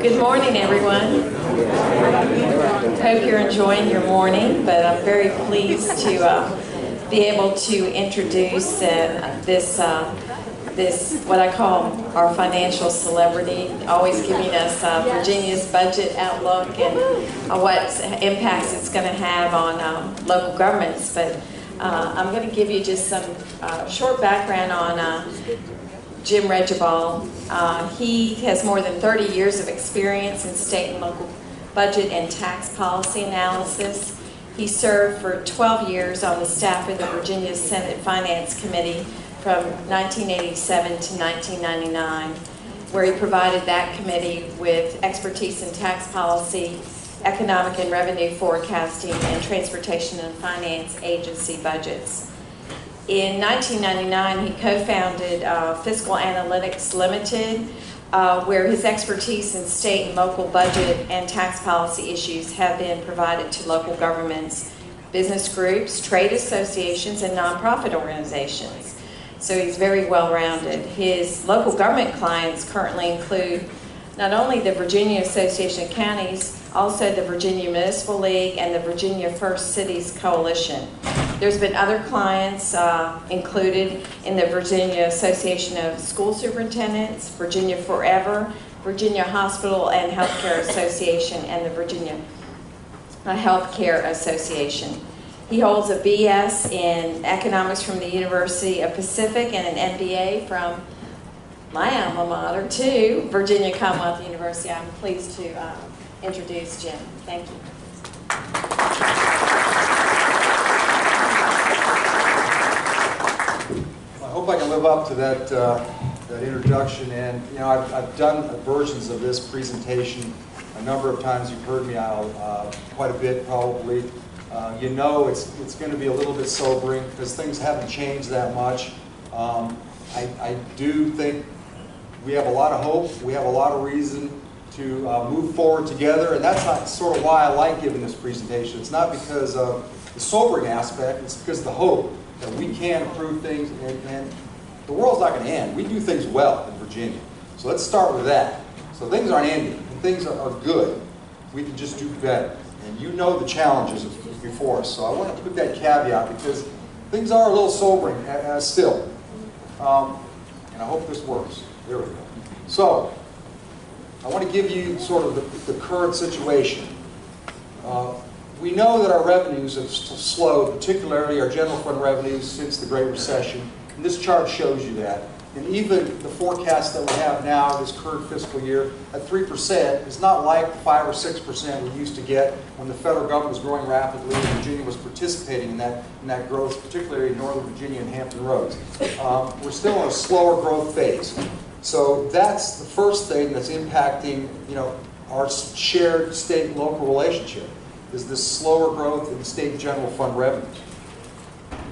Good morning, everyone. Hope you're enjoying your morning, but I'm very pleased to be able to introduce this what I call our financial celebrity, always giving us Virginia's budget outlook and what impacts it's going to have on local governments. But I'm going to give you just some short background on Jim Regimbal. He has more than 30 years of experience in state and local budget and tax policy analysis. He served for 12 years on the staff of the Virginia Senate Finance Committee from 1987 to 1999, where he provided that committee with expertise in tax policy, economic and revenue forecasting, and transportation and finance agency budgets. In 1999, he co-founded Fiscal Analytics Limited, where his expertise in state and local budget and tax policy issues have been provided to local governments, business groups, trade associations, and nonprofit organizations. So he's very well-rounded. His local government clients currently include not only the Virginia Association of Counties, also the Virginia Municipal League and the Virginia First Cities Coalition. There's been other clients included in the Virginia Association of School Superintendents, Virginia Forever, Virginia Hospital and Healthcare Association, and the Virginia Healthcare Association. He holds a BS in economics from the University of Pacific and an MBA from my alma mater too, Virginia Commonwealth University. I'm pleased to introduce Jim. Thank you. I hope I can live up to that introduction, and you know I've done versions of this presentation a number of times. You've heard me out quite a bit probably. You know it's going to be a little bit sobering because things haven't changed that much. I do think we have a lot of hope. We have a lot of reason to move forward together, and that's sort of why I like giving this presentation. It's not because of the sobering aspect, it's because of the hope that we can improve things, and the world's not going to end. We do things well in Virginia. So let's start with that. So things aren't ending, and things are good. We can just do better. And you know the challenges before us. So I want to put that caveat because things are a little sobering still. And I hope this works. There we go. So I want to give you sort of the current situation. We know that our revenues have slowed, particularly our general fund revenues since the Great Recession. And this chart shows you that. And even the forecast that we have now, this current fiscal year, at 3%, is not like 5 or 6% we used to get when the federal government was growing rapidly and Virginia was participating in that growth, particularly in Northern Virginia and Hampton Roads. We're still in a slower growth phase. So that's the first thing that's impacting, you know, our shared state and local relationship, is this slower growth in state general fund revenues.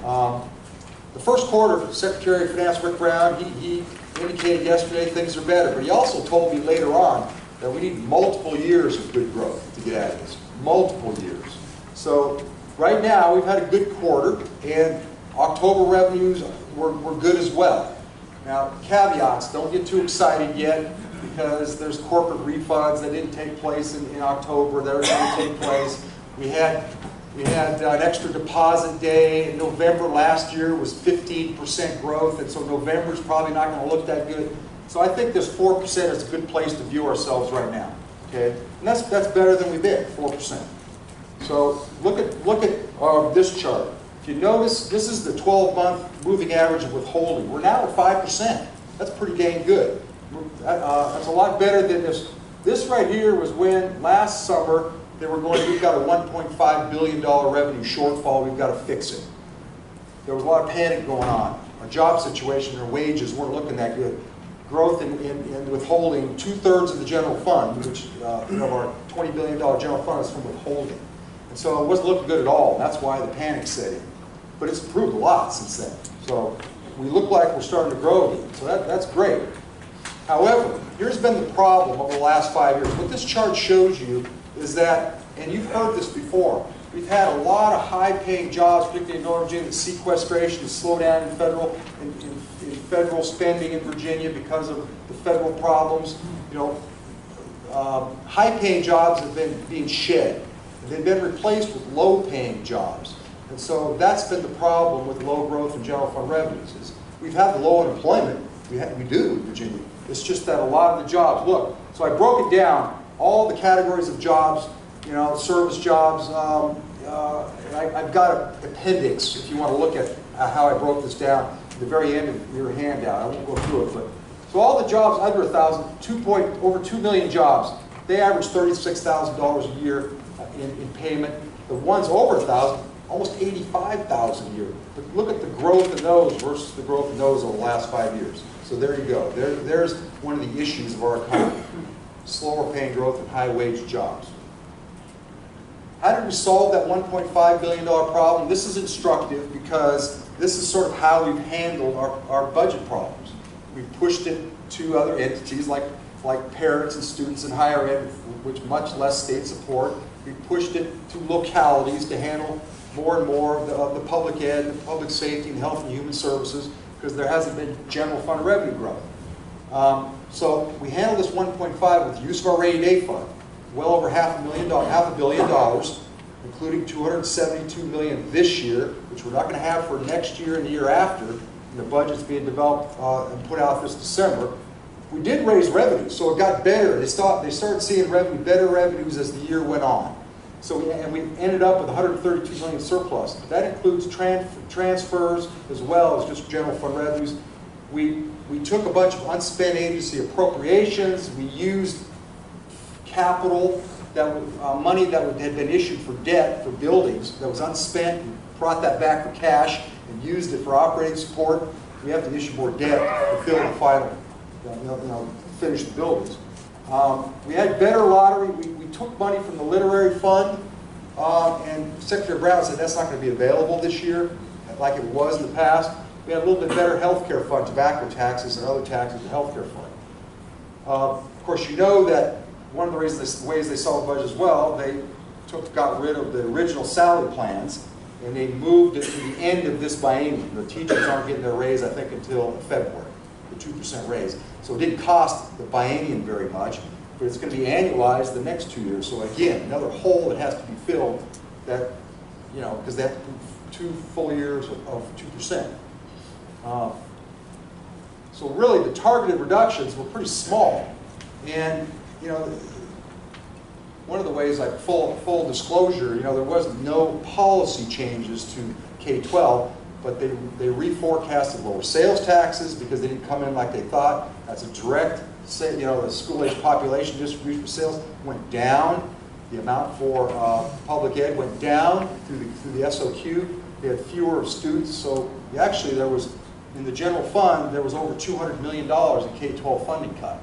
The first quarter, Secretary of Finance Rick Brown, he indicated yesterday things are better, but he also told me later on that we need multiple years of good growth to get out of this. Multiple years. So right now we've had a good quarter, and October revenues were good as well. Now, caveats, don't get too excited yet because there's corporate refunds that didn't take place in October that are going to take place. We had an extra deposit day in November last year was 15% growth, and so November's probably not going to look that good. So I think this 4% is a good place to view ourselves right now. Okay, and that's better than we've been, 4%. So look at this chart. If you notice, this is the 12-month moving average of withholding. We're now at 5%. That's pretty dang good. That's a lot better than this. This right here was when last summer they were going, we've got a $1.5 billion revenue shortfall, we've got to fix it. There was a lot of panic going on. Our job situation, our wages weren't looking that good. Growth in withholding, 2/3 of the general fund, which of our $20 billion general fund is from withholding. And so it wasn't looking good at all, and that's why the panic set in. But it's improved a lot since then. So we look like we're starting to grow again. So that's great. However, here's been the problem over the last 5 years. What this chart shows you is that, and you've heard this before, we've had a lot of high-paying jobs, particularly in Northern Virginia, the sequestration, the slowdown in federal spending in Virginia because of the federal problems. You know, high-paying jobs have been being shed. They've been replaced with low-paying jobs. And so that's been the problem with low growth in general fund revenues. Is we've had the low unemployment. We do in Virginia. It's just that a lot of the jobs, look, so I broke it down, all the categories of jobs, you know, service jobs. I've got an appendix if you want to look at how I broke this down at the very end of your handout. I won't go through it, but so all the jobs under 1,000, over 2 million jobs, they average $36,000 a year in payment. The ones over 1,000, almost $85,000 a year. But look at the growth in those versus the growth in those over the last 5 years. So there you go. There's one of the issues of our economy. Slower paying growth in high wage jobs. How did we solve that $1.5 billion problem? This is instructive because this is sort of how we've handled our budget problems. We pushed it to other entities like parents and students in higher ed, which much less state support. We pushed it to localities to handle more and more of the public ed, the public safety, and health and human services, because there hasn't been general fund revenue growth. So we handled this 1.5 with the use of our rainy day fund, well over $500 million, including $272 million this year, which we're not going to have for next year and the year after. And the budget's being developed and put out this December. We did raise revenues, so it got better. They started seeing better revenues as the year went on. So we ended up with $132 million surplus. That includes transfers as well as just general fund revenues. We took a bunch of unspent agency appropriations. We used capital, money that had been issued for debt for buildings that was unspent, and brought that back for cash and used it for operating support. We have to issue more debt to fill the final, finish the buildings. We had better lottery. We took money from the literary fund, and Secretary Brown said that's not going to be available this year like it was in the past. We had a little bit better health care fund, tobacco taxes and other taxes, the health care fund. Of course, you know that one of the ways they solved the budget as well, they got rid of the original salary plans, and they moved it to the end of this biennium. The teachers aren't getting their raise, I think, until February, the 2% raise. So it didn't cost the biennium very much, but it's going to be annualized the next 2 years. So again, another hole that has to be filled, that, because they have to prove 2 full years of 2%. So really, the targeted reductions were pretty small. And, one of the ways, like full disclosure, there wasn't no policy changes to K-12, but they reforecasted lower sales taxes because they didn't come in like they thought. That's a direct, the school-age population distribution for sales went down. The amount for public ed went down through the SOQ. They had fewer students, so actually there was, in the general fund, there was over $200 million in K-12 funding cut.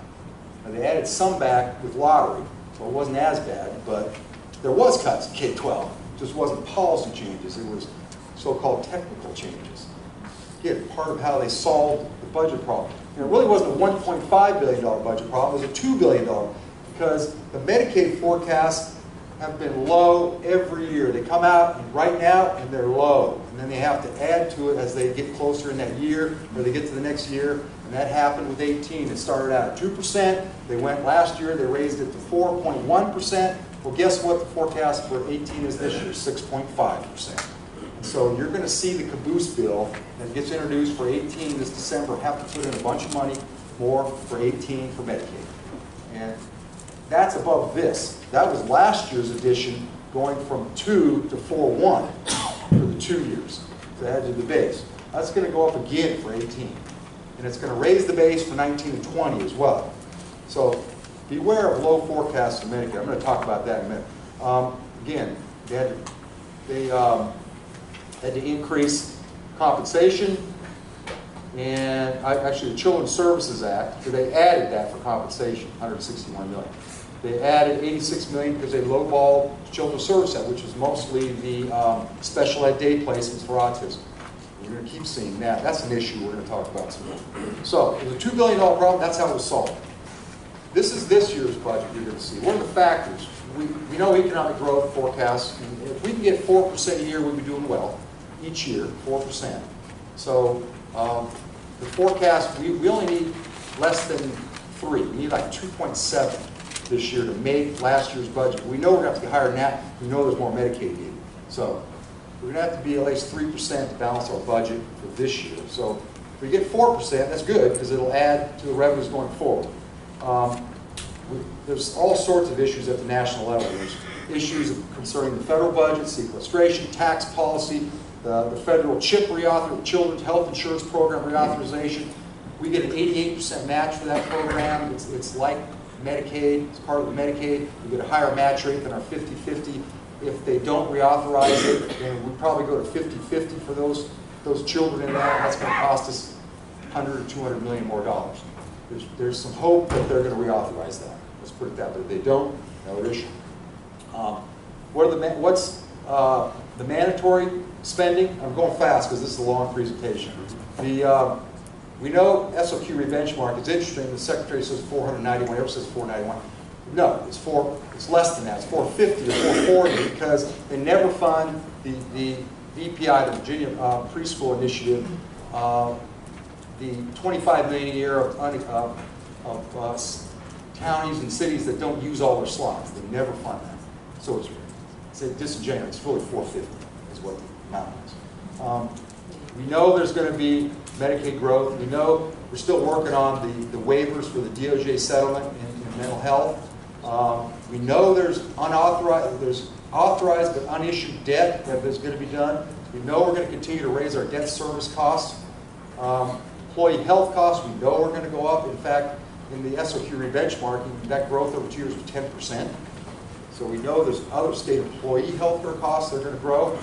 Now, they added some back with lottery, so it wasn't as bad, but there was cuts in K-12. It just wasn't policy changes, it was so-called technical changes. Again, part of how they solved the budget problem. And it really wasn't a $1.5 billion budget problem, it was a $2 billion, because the Medicaid forecasts have been low every year. They come out right now and they're low. And then they have to add to it as they get closer in that year, or they get to the next year. And that happened with 18. It started out at 2%. They went last year, they raised it to 4.1%. Well, guess what the forecast for 18 is this year? 6.5%. So you're going to see the caboose bill that gets introduced for 18 this December have to put in a bunch of money more for 18 for Medicaid. And that's above this. That was last year's edition, going from 2 to 4.1 for the 2 years. So add to the base. That's going to go up again for 18. And it's going to raise the base for 19 and 20 as well. So beware of low forecasts for Medicare. I'm going to talk about that in a minute. Again, they had to increase compensation, and actually the Children's Services Act, they added that for compensation, $161 million. They added $86 million because they lowballed the Children's Services Act, which is mostly the special ed day placements for autism. We're going to keep seeing that. That's an issue we're going to talk about soon. So it was a $2 billion problem. That's how it was solved. This is this year's budget you're going to see. What are the factors? We know economic growth forecasts. If we can get 4% a year, we'd be doing well. Each year, 4%. So the forecast, we only need less than 3. We need like 2.7. this year to make last year's budget. We know we're going to have to get higher than that. We know there's more Medicaid needed. So we're going to have to be at least 3% to balance our budget for this year. So if we get 4%, that's good because it'll add to the revenues going forward. There's all sorts of issues at the national level. There's issues concerning the federal budget, sequestration, tax policy, the federal CHIP reauthorization, Children's Health Insurance Program reauthorization. We get an 88% match for that program. It's like Medicaid, it's part of the Medicaid. We get a higher match rate than our 50-50. If they don't reauthorize it, then we probably go to 50-50 for those children in that. That's going to cost us $100 or $200 million more dollars. There's some hope that they're going to reauthorize that. Let's put it that way. If they don't, no issue. What's the mandatory spending? I'm going fast because this is a long presentation. We know SOQ rebenchmark. It's interesting. The secretary says 491. Everyone says 491. No, it's less than that. It's 450 or 440 because they never fund the VPI, the Virginia Preschool Initiative, the $25 million a year of counties and cities that don't use all their slots. They never fund that. So it's disingenuous. It's really 450 is what the amount is. We know there's going to be Medicaid growth. We know we're still working on the waivers for the DOJ settlement in mental health. We know there's authorized but unissued debt that is going to be done. We know we're going to continue to raise our debt service costs. Employee health costs, we know we're going to go up. In fact, in the SOQ rebenchmarking, that growth over 2 years was 10%. So we know there's other state employee health care costs that are going to grow.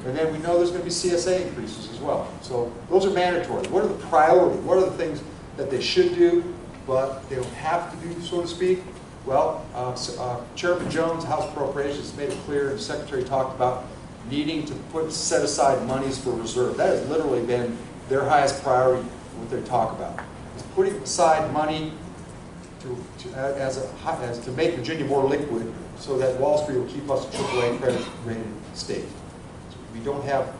And then we know there's going to be CSA increases as well. So those are mandatory. What are the priorities? What are the things that they should do, but they don't have to do, so to speak? Well, Chairman Jones, House Appropriations, made it clear, and the Secretary talked about needing to set aside monies for reserve. That has literally been their highest priority, what they talk about. Is putting aside money to make Virginia more liquid so that Wall Street will keep us a AAA credit rated state. So we don't have,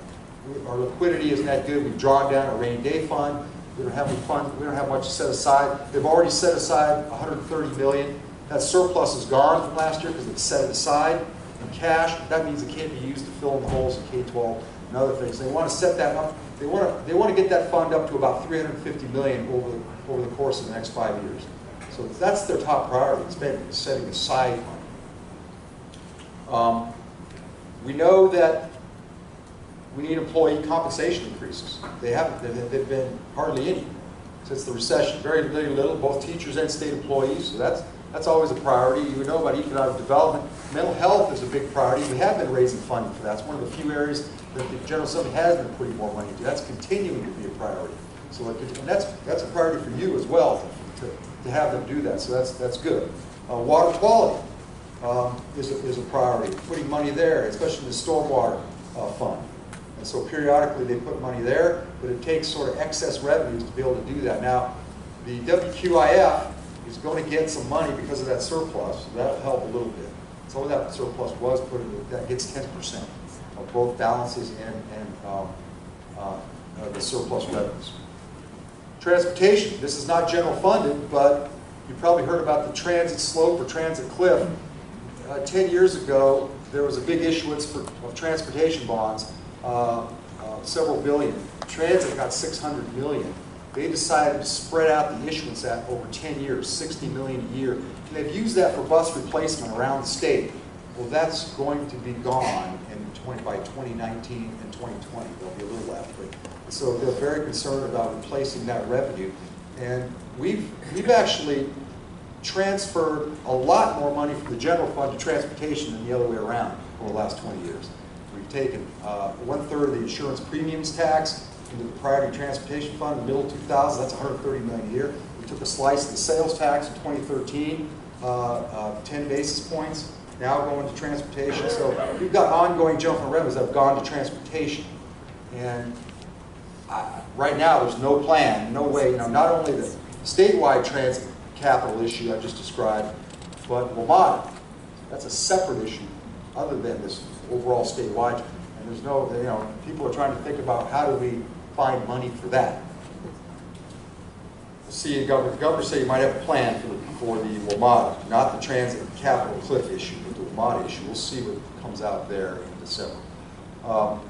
our liquidity isn't that good. We've drawn down a rainy day fund. We don't have any fund. We don't have much to set aside. They've already set aside $130 million. That surplus is gone from last year because they've set it aside in cash. That means it can't be used to fill in the holes in K-12 and other things. They want to set that up. They want to get that fund up to about $350 million over the course of the next 5 years. So that's their top priority. It's setting aside money. We know that we need employee compensation increases. They haven't. They've been hardly any since the recession. Very little, both teachers and state employees. So that's always a priority. You know about economic development. Mental health is a big priority. We have been raising funding for that. It's one of the few areas that the General Assembly has been putting more money into. That's continuing to be a priority. So and that's a priority for you as well to have them do that. So that's good. Water quality is a priority. Putting money there, especially the stormwater fund. And so periodically they put money there, but it takes sort of excess revenues to be able to do that. Now, the WQIF is going to get some money because of that surplus. So that'll help a little bit. Some of that surplus was put into, that gets 10% of both balances and the surplus revenues. Transportation, this is not general funded, but you probably heard about the transit slope or transit cliff. 10 years ago, there was a big issuance of transportation bonds, several billion. Transit got $600 million. They decided to spread out the issuance over 10 years, $60 million a year. And they've used that for bus replacement around the state. Well, that's going to be gone by 2019 and 2020. There'll be a little left. But, so they're very concerned about replacing that revenue. And we've actually transferred a lot more money from the general fund to transportation than the other way around over the last 20 years. We've taken 1/3 of the insurance premiums tax into the priority transportation fund in the middle of 2000. That's $130 million a year. We took a slice of the sales tax in 2013, 10 basis points, now going to transportation. So we've got ongoing jump in revenues that have gone to transportation. And right now there's no plan, no way, not only the statewide transit capital issue I just described, but WMATA. That's a separate issue other than this overall statewide. And there's no, people are trying to think about how do we find money for that. see, governor say you might have a plan for the WMATA, not the transit capital cliff issue, but the WMATA issue. We'll see what comes out there in December.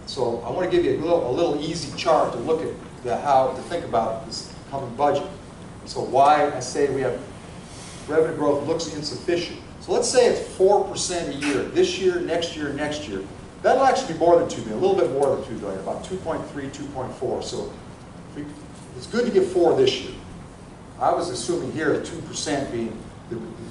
So I want to give you a little easy chart to look at how to think about this coming budget. So why I say we have revenue growth looks insufficient. So let's say it's 4% a year, this year, next year, next year. That'll actually be more than 2 billion, a little bit more than 2 billion, about 2.3, 2.4. So it's good to get 4 this year. I was assuming here at 2% being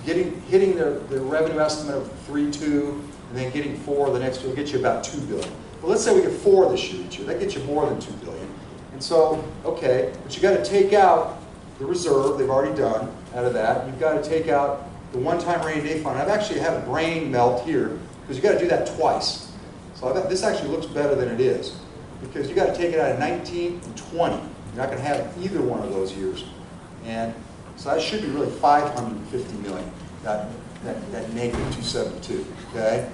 hitting the revenue estimate of 3.2 and then getting 4 the next year will get you about 2 billion. But let's say we get 4 this year each year, that gets you more than 2 billion. And so, okay, but you got to take out the reserve they've already done out of that. You've got to take out the one-time rainy day fund. I've actually had a brain melt here because you got to do that twice. So this actually looks better than it is because you got to take it out of 19 and 20. You're not going to have either one of those years. And so that should be really 550 million, that negative 272, okay?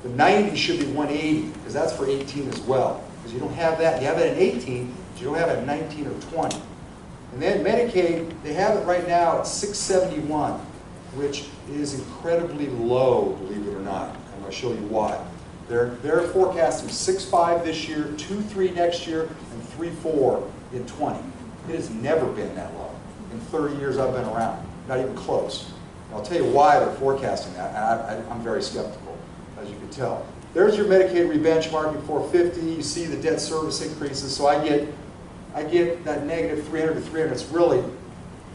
The 90 should be 180, because that's for 18 as well. Because you don't have that. You have it in 18, but you don't have it in 19 or 20. And then Medicaid, they have it right now at 671, which is incredibly low, believe it or not. I'm going to show you why. They're forecasting 6.5 this year, 2.3 next year, and 3.4 in 20. It has never been that low. In 30 years I've been around, not even close. And I'll tell you why they're forecasting that, and I'm very skeptical, as you can tell. There's your Medicaid rebenchmarking 450. You see the debt service increases, so I get that negative 300 to 300. It's really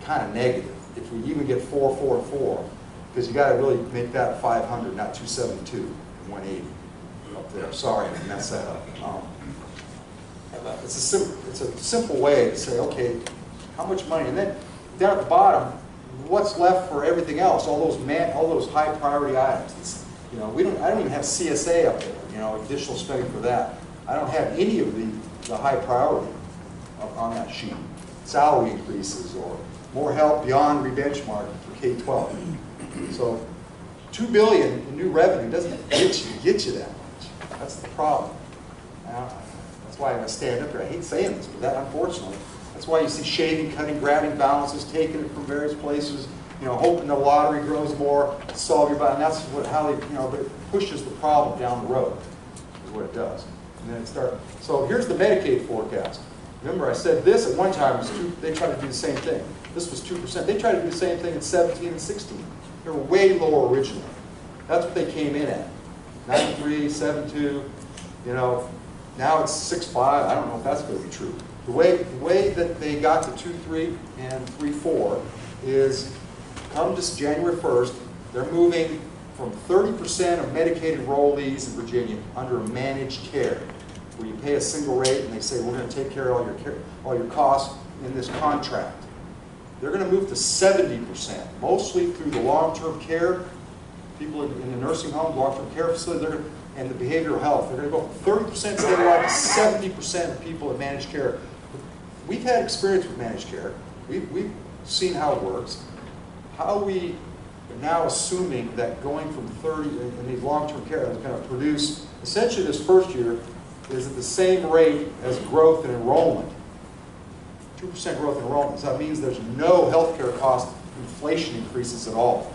kind of negative if we even get 444, because you got to really make that 500, not 272 and 180 up there. Sorry, I messed that up. It's a simple way to say, okay, how much money? And then down at the bottom, what's left for everything else? All those high priority items. You know, I don't even have CSA up there. You know, additional spending for that. I don't have any of the high priority on that sheet. Salary increases or more help beyond rebenchmarking for K-12. So, $2 billion in new revenue doesn't get you that much. That's the problem. That's why I'm going to stand up here. I hate saying this, but unfortunately. That's why you see shaving, cutting, grabbing balances, taking it from various places, you know, hoping the lottery grows more, solve your problem. That's how they, you know, it pushes the problem down the road, is what it does. And then it starts. So here's the Medicaid forecast. Remember, I said this at one time was they tried to do the same thing. This was 2%. They tried to do the same thing in 17 and 16. They were way lower originally. That's what they came in at. 93, 72, you know. Now it's 6.5. I don't know if that's going to be true. The way that they got to 2.3 and 3.4 is come this January 1st, they're moving from 30% of Medicaid enrollees in Virginia under managed care, where you pay a single rate and they say we're going to take care of all your costs in this contract. They're going to move to 70%, mostly through the long-term care, people in the nursing home, long-term care facility, and the behavioral health. They're going to go from 30% statewide to 70% of people in managed care. We've had experience with managed care. We've seen how it works. How we are now assuming that going from 30 in these long-term care is going to produce, essentially this first year, is at the same rate as growth in enrollment. 2% growth in enrollment. So that means there's no healthcare cost inflation increases at all.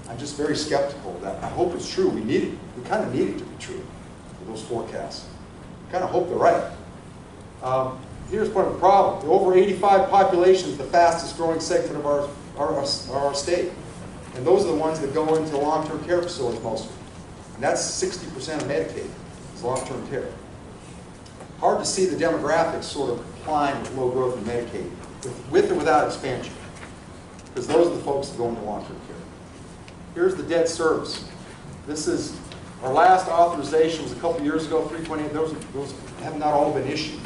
I'm just very skeptical of that. I hope it's true. We kind of need it to be true for those forecasts. I kind of hope they're right. Here's part of the problem. The over 85 population is the fastest growing segment of our state. And those are the ones that go into long-term care facilities mostly. And that's 60% of Medicaid is long-term care. Hard to see the demographics sort of complying with low growth in Medicaid, with or without expansion. Because those are the folks that go into long-term care. Here's the debt service. This is, our last authorization was a couple years ago, 328. Those have not all been issued.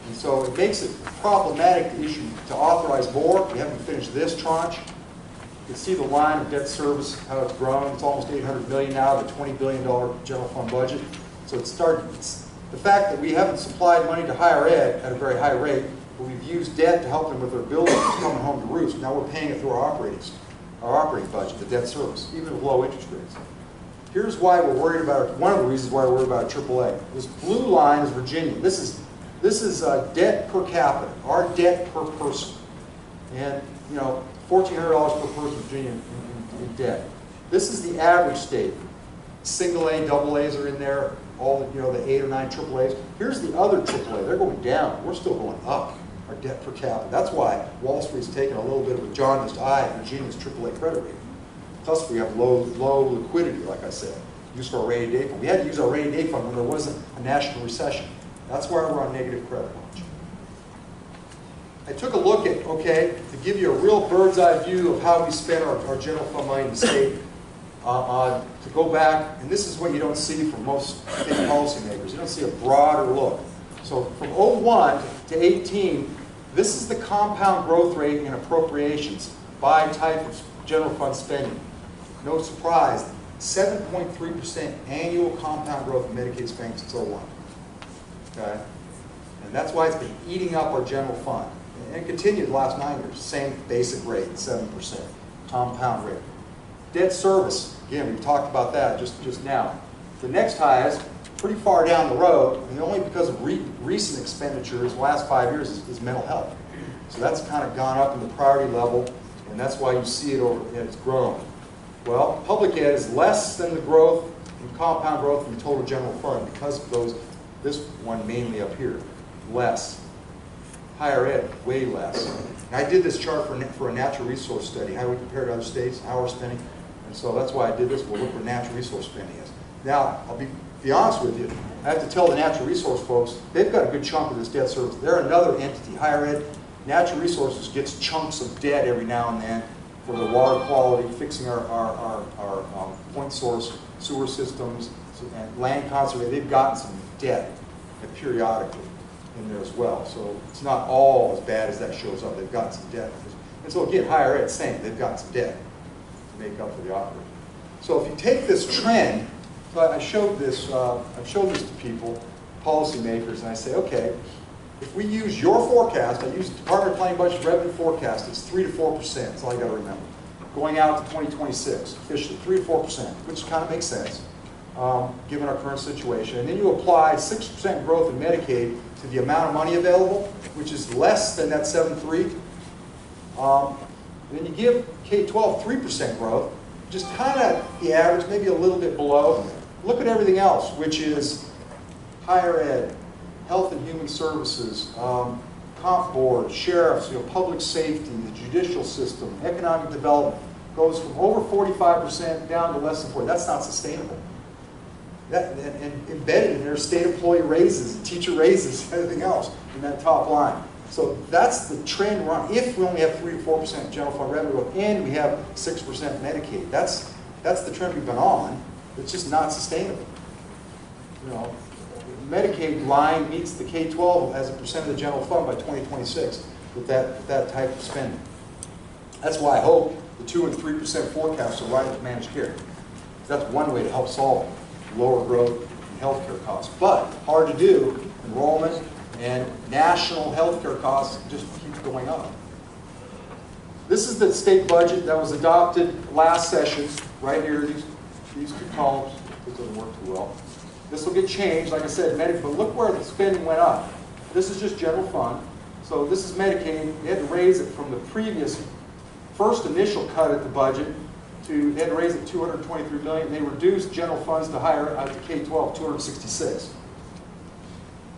And so it makes it problematic to issue, to authorize more. We haven't finished this tranche. You can see the line of debt service, how it's grown. It's almost $800 million now of a $20 billion general fund budget. So it's the fact that we haven't supplied money to higher ed at a very high rate, but we've used debt to help them with their buildings coming home to roost. Now we're paying it through our operating budget, the debt service, even with low interest rates. Here's why we're worried about, one of the reasons why we're worried about AAA. This blue line is Virginia. This is debt per capita, our debt per person. And, you know, $1,400 per person in Virginia in debt. This is the average state. Single A, double A's are in there, all the, you know, the 8 or 9 triple A's. Here's the other triple A. They're going down. We're still going up, our debt per capita. That's why Wall Street's taken a little bit of a jaundiced eye at Virginia's triple A credit rating. Plus, we have low liquidity, like I said, used for our rainy day fund. We had to use our rainy day fund when there wasn't a national recession. That's why we're on negative credit watch. I took a look at, okay, to give you a real bird's eye view of how we spend our general fund money in the state, to go back, and this is what you don't see from most state policymakers. You don't see a broader look. So from 01 to 18, this is the compound growth rate in appropriations by type of general fund spending. No surprise, 7.3% annual compound growth in Medicaid spending since 01. Okay? And that's why it's been eating up our general fund. And it continued the last 9 years, same basic rate, 7%, compound rate. Debt service, again, we've talked about that just now. The next highest, pretty far down the road, and only because of recent expenditures, the last 5 years, is mental health. So that's kind of gone up in the priority level, and that's why you see it over, and it's grown. Well, public ed is less than the growth in compound growth in the total general fund because of those, this one mainly up here, less. Higher ed, way less. And I did this chart for a natural resource study, how we compare to other states, how we're spending. And so that's why I did this. We'll look where natural resource spending is. Now, I'll be honest with you. I have to tell the natural resource folks, they've got a good chunk of this debt service. They're another entity. Higher ed, natural resources gets chunks of debt every now and then for the water quality, fixing our point source sewer systems, and land conservation. They've gotten some debt periodically in there as well. So it's not all as bad as that shows up. They've got some debt. And so again, higher ed, same. They've got some debt to make up for the operating. So if you take this trend, so I showed this. I've showed this to people, policymakers, and I say, okay, if we use your forecast, I use the Department of Planning Budget Revenue forecast. It's 3 to 4%. That's all I got to remember. Going out to 2026, officially 3 to 4%, which kind of makes sense. Given our current situation. And then you apply 6% growth in Medicaid to the amount of money available, which is less than that 7.3. Then you give K-12 3% growth, which is kind of the average, maybe a little bit below. Look at everything else, which is higher ed, health and human services, comp board, sheriffs, public safety, the judicial system, economic development, goes from over 45% down to less than 40%. That's not sustainable. And embedded in there, state employee raises, teacher raises, everything else in that top line. So that's the trend we're on. If we only have 3 to 4% general fund revenue growth and we have 6% Medicaid, that's the trend we've been on. It's just not sustainable. Medicaid line meets the K-12 as a percent of the general fund by 2026 with that type of spending. That's why I hope the 2 and 3% forecasts are right at managed care. That's one way to help solve lower growth in healthcare costs. But hard to do. Enrollment and national healthcare costs just keep going up. This is the state budget that was adopted last session. Right here, these 2 columns. This doesn't work too well. This will get changed, like I said, Medicaid. But look where the spending went up. This is just general fund. So this is Medicaid. They had to raise it from the previous first initial cut at the budget. They had to raise it $223 million. They reduced general funds to higher to K-12, 266.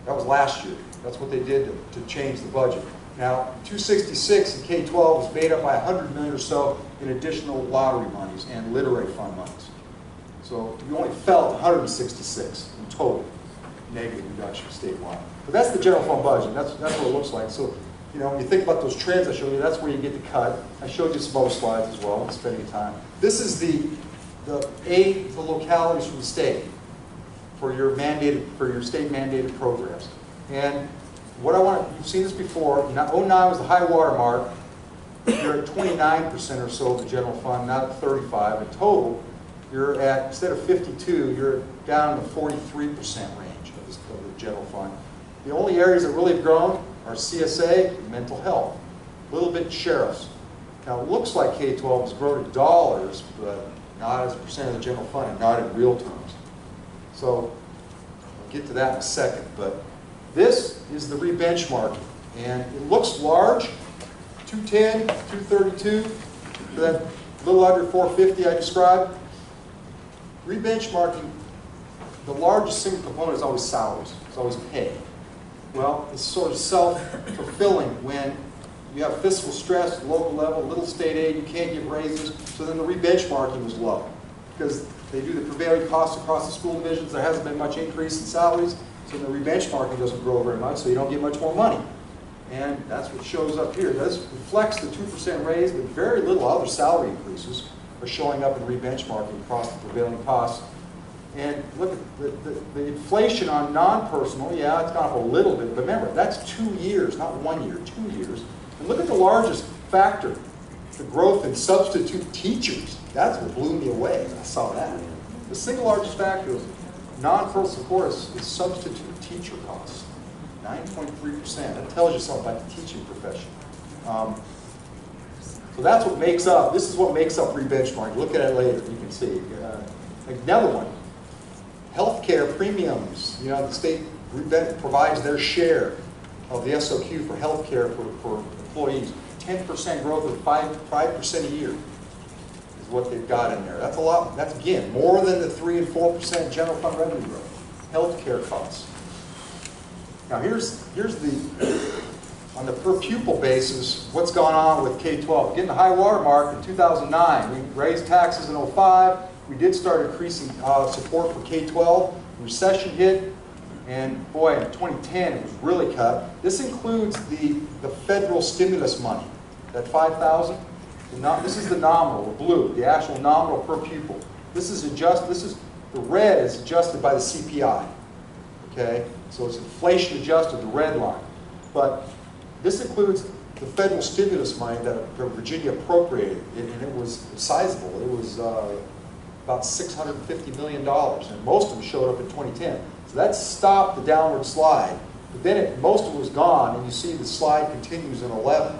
That was last year. That's what they did to change the budget. Now, 266 in K-12 was made up by $100 million or so in additional lottery monies and literary fund monies. So you only felt 166 in total negative reduction statewide. But that's the general fund budget. That's what it looks like. So, when you think about those trends I showed you, that's where you get the cut. I showed you some other slides as well. I'm spending time. This is the localities from the state for your state mandated programs. And what I want to, you've seen this before. 09 was the high water mark. You're at 29% or so of the general fund, not at 35. In total, you're at, instead of 52, you're down in the 43% range of the general fund. The only areas that really have grown are CSA and mental health. A little bit sheriffs. Now it looks like K-12 has grown in dollars, but not as a percent of the general fund and not in real terms. So I'll get to that in a second. But this is the re-benchmarking. And it looks large. 210, 232, for that little under 450 I described. Rebenchmarking, the largest single component is always salaries. It's always pay. Well, it's sort of self-fulfilling when you have fiscal stress at the local level, little state aid, you can't give raises, so then the rebenchmarking was low. Because they do the prevailing costs across the school divisions, there hasn't been much increase in salaries, so the rebenchmarking doesn't grow very much, so you don't get much more money. And that's what shows up here. This reflects the 2% raise, but very little other salary increases are showing up in rebenchmarking across the prevailing costs. And look at the inflation on non-personal, yeah, it's gone up a little bit, but remember, that's 2 years, not 1 year, 2 years. And look at the largest factor, the growth in substitute teachers. That's what blew me away when I saw that. The single largest factor of non-personal support is substitute teacher costs, 9.3%. That tells you something about the teaching profession. So that's what makes up, this is what makes up rebenchmarking. Look at it later, you can see. Another one, healthcare premiums. You know, the state provides their share of the SOQ for healthcare for employees. 10% growth of 5% a year is what they've got in there. That's a lot. That's, again, more than the 3 and 4% general fund revenue growth. Healthcare costs. Now here's the, on the per pupil basis, what's gone on with K-12. Getting the high water mark in 2009. We raised taxes in 2005. We did start increasing support for K-12. Recession hit, and boy, in 2010 it was really cut. This includes the federal stimulus money, that $5,000. This is the nominal, the blue, the actual nominal per pupil. This is the red is adjusted by the CPI. Okay, so it's inflation adjusted, the red line. But this includes the federal stimulus money that Virginia appropriated, and it was sizable. It was about $650 million, and most of them showed up in 2010. So that stopped the downward slide. But then most of it was gone, and you see the slide continues in 11.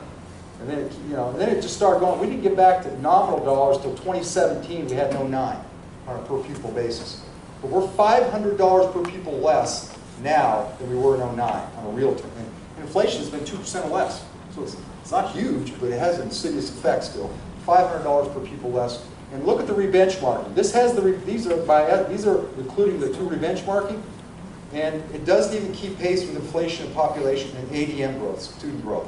And then it just started going. We didn't get back to nominal dollars till 2017. We had no 9 on a per pupil basis. But we're $500 per pupil less now than we were in 2009 on a real term. And inflation has been 2% or less. So it's not huge, but it has an insidious effect still. $500 per pupil less. And look at the rebenchmarking. This has these are including the 2 rebenchmarking, and it doesn't even keep pace with inflation and population and ADM growth, student growth,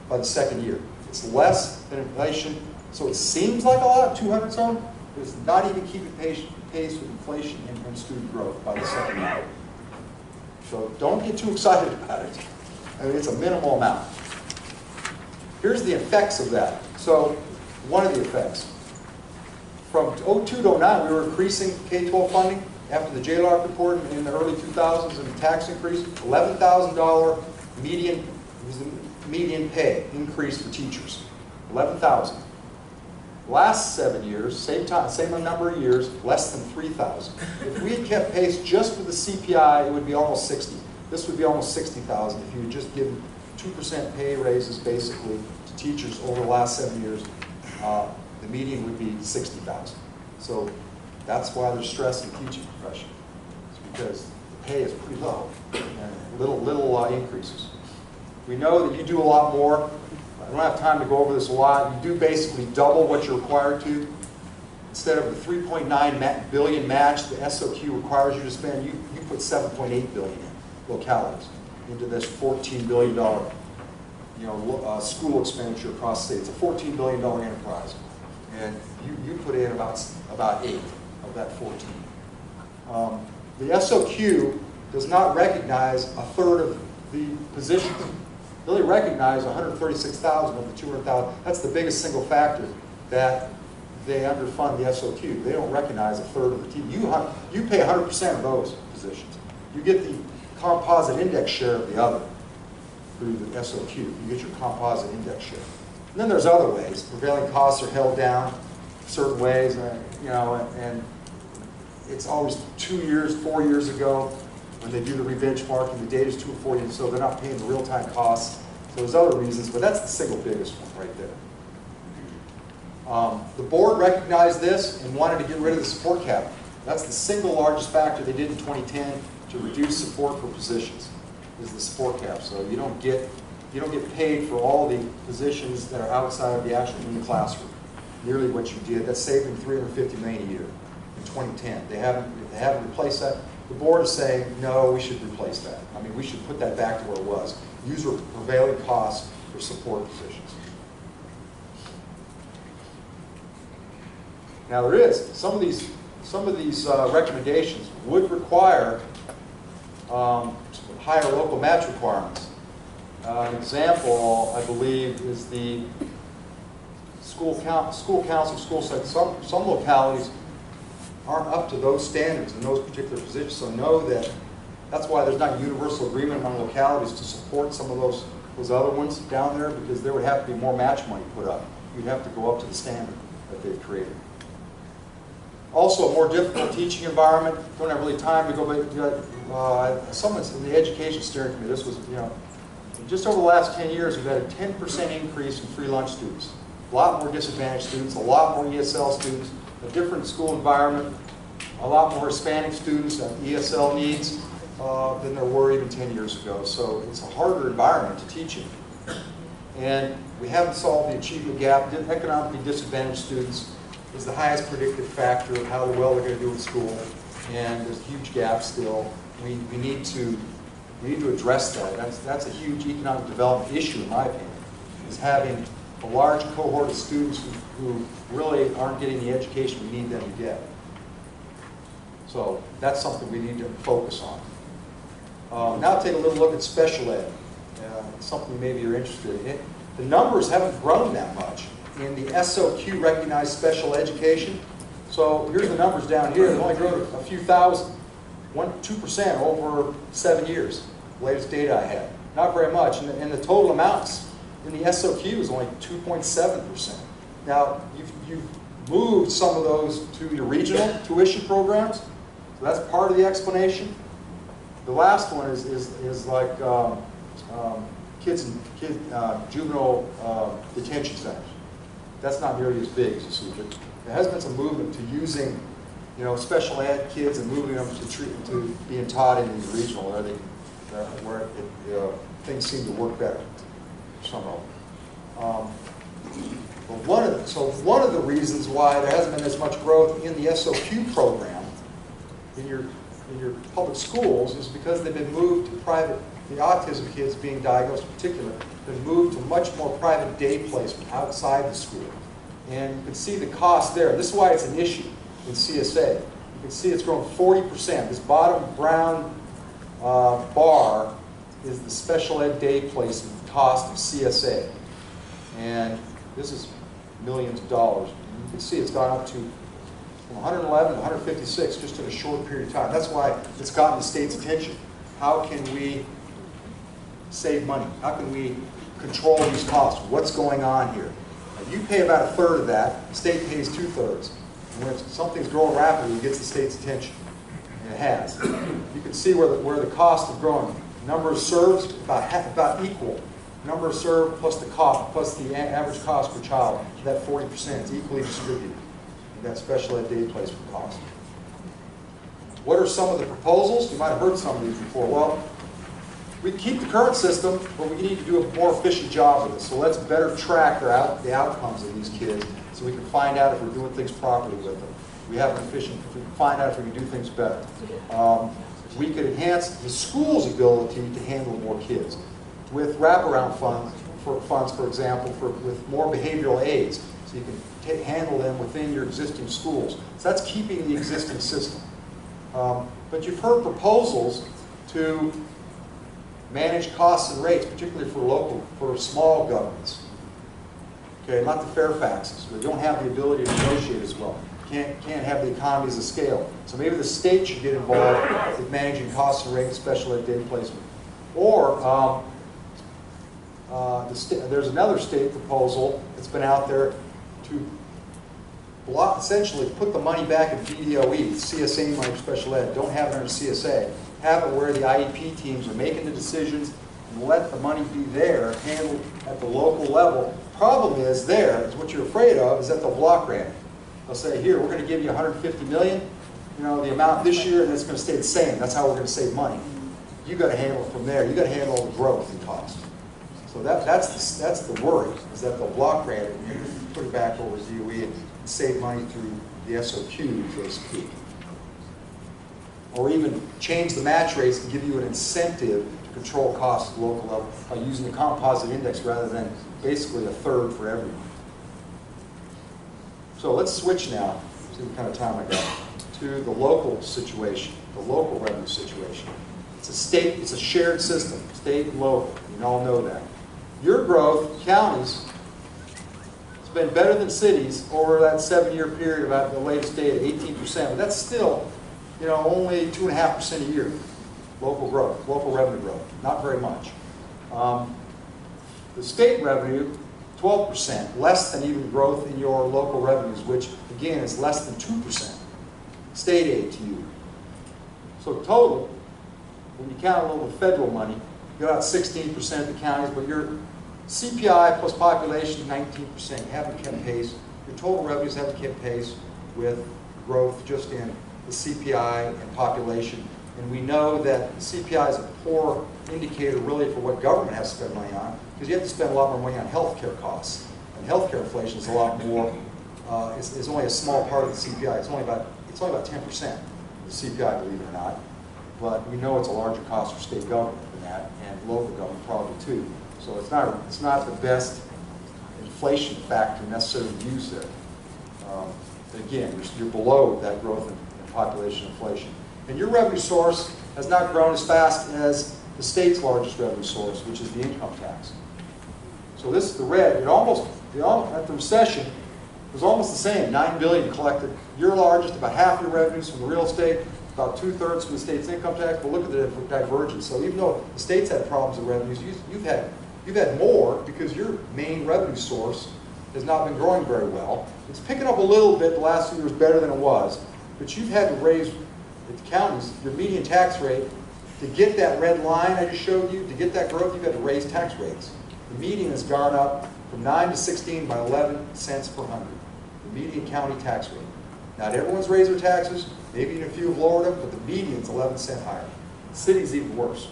by the second year. It's less than inflation, so it seems like a lot, 200 some, but it's not even keeping pace with inflation and student growth by the second year. So don't get too excited about it. I mean, it's a minimal amount. Here's the effects of that. So one of the effects. From 2002 to 2009, we were increasing K-12 funding after the JLARC report in the early 2000s and the tax increase. $11,000 median pay increase for teachers. $11,000. Last 7 years, same number of years, less than $3,000. If we had kept pace just with the CPI, it would be almost 60. This would be almost 60,000 if you had just given 2% pay raises basically to teachers over the last 7 years. The median would be 60,000. So that's why there's stress in the teaching profession. It's because the pay is pretty low and little increases. We know that you do a lot more. I don't have time to go over this a lot. You do basically double what you're required to. Instead of the 3.9 billion match the SOQ requires you to spend, you put 7.8 billion in localities into this $14 billion school expenditure across the state. It's a $14 billion enterprise. And you put in about 8 of that 14. The SOQ does not recognize a third of the positions. They only recognize 136,000 of the 200,000. That's the biggest single factor that they underfund the SOQ. They don't recognize a third of the team. You pay 100% of those positions. You get the composite index share of the other through the SOQ. You get your composite index share. And then there's other ways. Prevailing costs are held down certain ways, and it's always 2 years, 4 years ago when they do the rebenchmarking. The data's 2 or 4 years, so they're not paying the real-time costs. So there's other reasons, but that's the single biggest one right there. The board recognized this and wanted to get rid of the support cap. That's the single largest factor they did in 2010 to reduce support for positions, is the support cap. So you don't get you don't get paid for all the positions that are outside of the actual in the classroom. Nearly what you did. That's saving $350 million a year in 2010. They haven't replaced that. The board is saying, no, we should replace that. I mean, we should put that back to where it was. Use prevailing costs for support positions. Now there is some of these recommendations would require higher local match requirements. An example, I believe, is the school council, school site. Some localities aren't up to those standards in those particular positions. So know that's why there's not universal agreement among localities to support some of those other ones down there, because there would have to be more match money put up. You'd have to go up to the standard that they've created. Also, a more difficult teaching environment. Don't have really time to go, but someone's in the education steering committee. This was, just over the last 10 years, we've had a 10% increase in free lunch students. A lot more disadvantaged students, a lot more ESL students, a different school environment, a lot more Hispanic students and ESL needs than there were even 10 years ago. So it's a harder environment to teach in. And we haven't solved the achievement gap. Economically disadvantaged students is the highest predictive factor of how well they're going to do in school. And there's huge gaps still. We need to address that. That's a huge economic development issue, in my opinion, is having a large cohort of students who really aren't getting the education we need them to get. So that's something we need to focus on. Now take a little look at special ed. Something maybe you're interested in. The numbers haven't grown that much in the SOQ recognized special education. So here's the numbers down here. They've only grown a few thousand, 2% over 7 years. Latest data I had. Not very much. And the total amounts in the SOQ is only 2.7%. Now, you've moved some of those to your regional tuition programs. So that's part of the explanation. The last one is like juvenile detention centers. That's not nearly as big as you see, but there has been some movement to using, special ed kids and moving them to being taught in these regional where things seem to work better somehow. But one of the reasons why there hasn't been as much growth in the SOQ program in your public schools is because they've been moved to private. The autism kids being diagnosed in particular have been moved to much more private day placement outside the school. And you can see the cost there. This is why it's an issue in CSA. You can see it's grown 40%. This bottom brown bar is the special ed day placement cost of CSA. And this is millions of dollars. And you can see it's gone up to from 111 to 156 just in a short period of time. That's why it's gotten the state's attention. How can we save money? How can we control these costs? What's going on here? You pay about a third of that. The state pays 2/3. And when something's growing rapidly, it gets the state's attention. And it has. You can see where the costs have grown. Number of serves about equal. Number of served plus the cost plus the average cost per child. That 40% is equally distributed. And that special ed day placement cost. What are some of the proposals? You might have heard some of these before. Well, we keep the current system, but we need to do a more efficient job with it. So let's better track the outcomes of these kids so we can find out if we're doing things properly with them. We have an efficient, if we can find out if we can do things better. We could enhance the school's ability to handle more kids with wraparound funds, for example, with more behavioral aids. So you can handle them within your existing schools. So that's keeping the existing system. But you've heard proposals to manage costs and rates, particularly for small governments. Okay, not the Fairfaxes, where they don't have the ability to negotiate as well. Can't have the economies of scale. So maybe the state should get involved with managing costs and rates, special ed day placement. Or there's another state proposal that's been out there to essentially put the money back in DDOE, CSA money for special ed. Don't have it under CSA. Have it where the IEP teams are making the decisions and let the money be there, handled at the local level. Problem is what you're afraid of is that they'll block grant it. They'll say, here, we're going to give you $150 million, the amount this year, and it's going to stay the same. That's how we're going to save money. You got to handle it from there. You got to handle all the growth and cost. So that's the worry, is that they'll block grant it and put it back over DOE and save money through the SOQ, so to speak. Or even change the match rates and give you an incentive to control costs at the local level by using the composite index rather than basically a third for everyone. So let's switch now, see what kind of time I got, to the local situation, the local revenue situation. It's a shared system, state and local. You all know that. Your growth, counties, has been better than cities over that 7-year period, about the latest data, 18%. But that's still, only 2.5% a year. Local growth, local revenue growth, not very much. The state revenue, 12%, less than even growth in your local revenues, which again is less than 2% state aid to you. So total, when you count a little federal money, you're about 16% of the counties, but your CPI plus population, 19%. You haven't kept pace. Your total revenues haven't kept pace with growth just in the CPI and population. And we know that the CPI is a poor indicator really for what government has to spend money on, because you have to spend a lot more money on healthcare costs. And healthcare inflation is a lot more, is only a small part of the CPI. It's only about 10% of the CPI, believe it or not. But we know it's a larger cost for state government than that, and local government probably too. So it's not the best inflation factor necessarily to use there. Again, you're below that growth in population inflation. And your revenue source has not grown as fast as the state's largest revenue source, which is the income tax. So this is the red. At the recession, it was almost the same, $9 billion collected. Your largest, about half your revenues from the real estate, about 2/3 from the state's income tax. But look at the divergence. So even though the state's had problems with revenues, you've had more because your main revenue source has not been growing very well. It's picking up a little bit. The last 2 years better than it was, but you've had to raise the counties your median tax rate to get that red line I just showed you. To get that growth, you've had to raise tax rates. The median has gone up from 9 to 16 by 11 cents per hundred. The median county tax rate. Not everyone's raised their taxes. Maybe a few have lowered them, but the median's 11 cents higher. The city's even worse.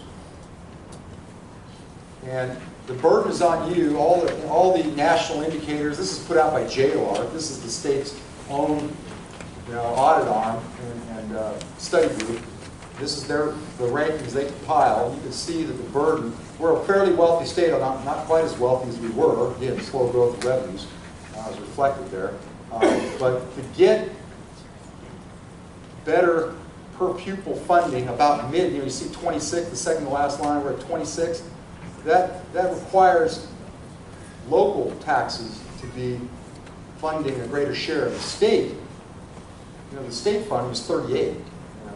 And the burden is on you. All the national indicators. This is put out by JLR. This is the state's own, audit arm and study group. This is the rankings they compile. You can see that the burden. We're a fairly wealthy state, not quite as wealthy as we were. Again, slow growth of revenues is reflected there. But to get better per pupil funding, about mid, you see 26, the second to last line, we're at 26. That requires local taxes to be funding a greater share of the state. The state fund was 38.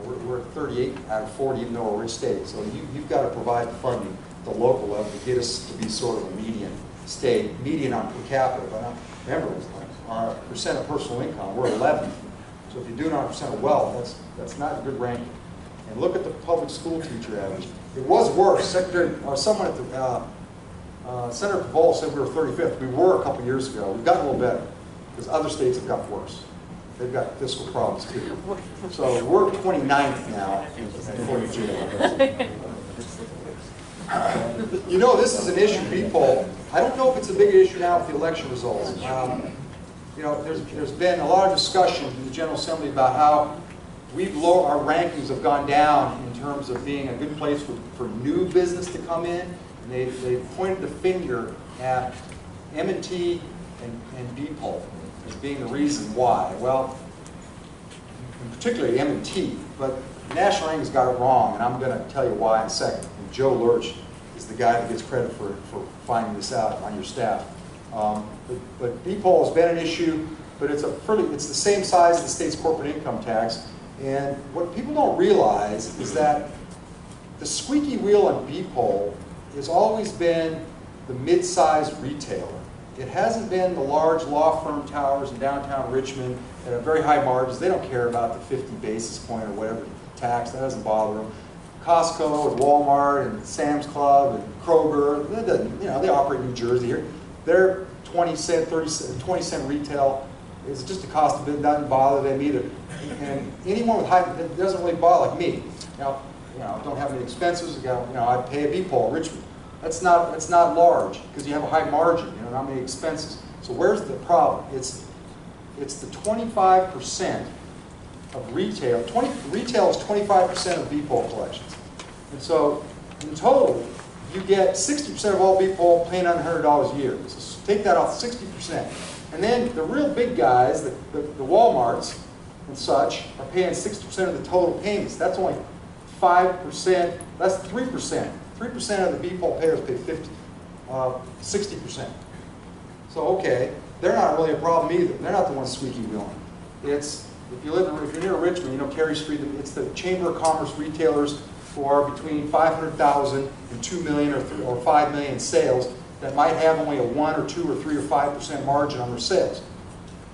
We're at 38 out of 40, even though we're a rich state. So you've got to provide the funding at the local level to get us to be sort of a median state, median on per capita. But remember, our percent of personal income, we're 11. So if you're doing on percent of wealth, that's not a good ranking. And look at the public school teacher average. It was worse. Someone at the Senator Paul said we were 35th. We were a couple years ago. We've gotten a little better because other states have gotten worse. They've got fiscal problems too. So we're 29th now according to jail. This is an issue, B-poll. I don't know if it's a big issue now with the election results. There's been a lot of discussion in the General Assembly about how our rankings have gone down in terms of being a good place for new business to come in. And they pointed the finger at M&T and B-poll as being the reason why. Well, particularly M&T, but National Rankings got it wrong, and I'm going to tell you why in a second. And Joe Lurch is the guy that gets credit for finding this out on your staff. But B-poll has been an issue, but it's the same size as the state's corporate income tax. And what people don't realize is that the squeaky wheel on B-poll has always been the mid-sized retailer. It hasn't been the large law firm towers in downtown Richmond that have very high margins. They don't care about the 50 basis point or whatever tax. That doesn't bother them. Costco and Walmart and Sam's Club and Kroger, they operate in New Jersey here. They're 20 cent retail. It's just a cost of it. Doesn't bother them either. And anyone with high, it doesn't really bother, like me. Now, don't have any expenses. I pay a B-poll in Richmond. That's not large because you have a high margin, you know, not many expenses. So where's the problem? It's the 25% of retail. Retail is 25% of B-poll collections. And so in total, you get 60% of all B-poll paying under $100 a year. So take that off 60%. And then the real big guys, the Walmarts and such, are paying 60% of the total payments. That's only 5%, that's 3%. 3% of the B-poll payers pay 60%. So okay, they're not really a problem either. They're not the ones squeaky wheeling. It's, if you're near Richmond, you know Cary Street, it's the Chamber of Commerce retailers who are between 500,000 and 2 million or 5 million sales that might have only a 1 or 2 or 3 or 5% margin on their sales.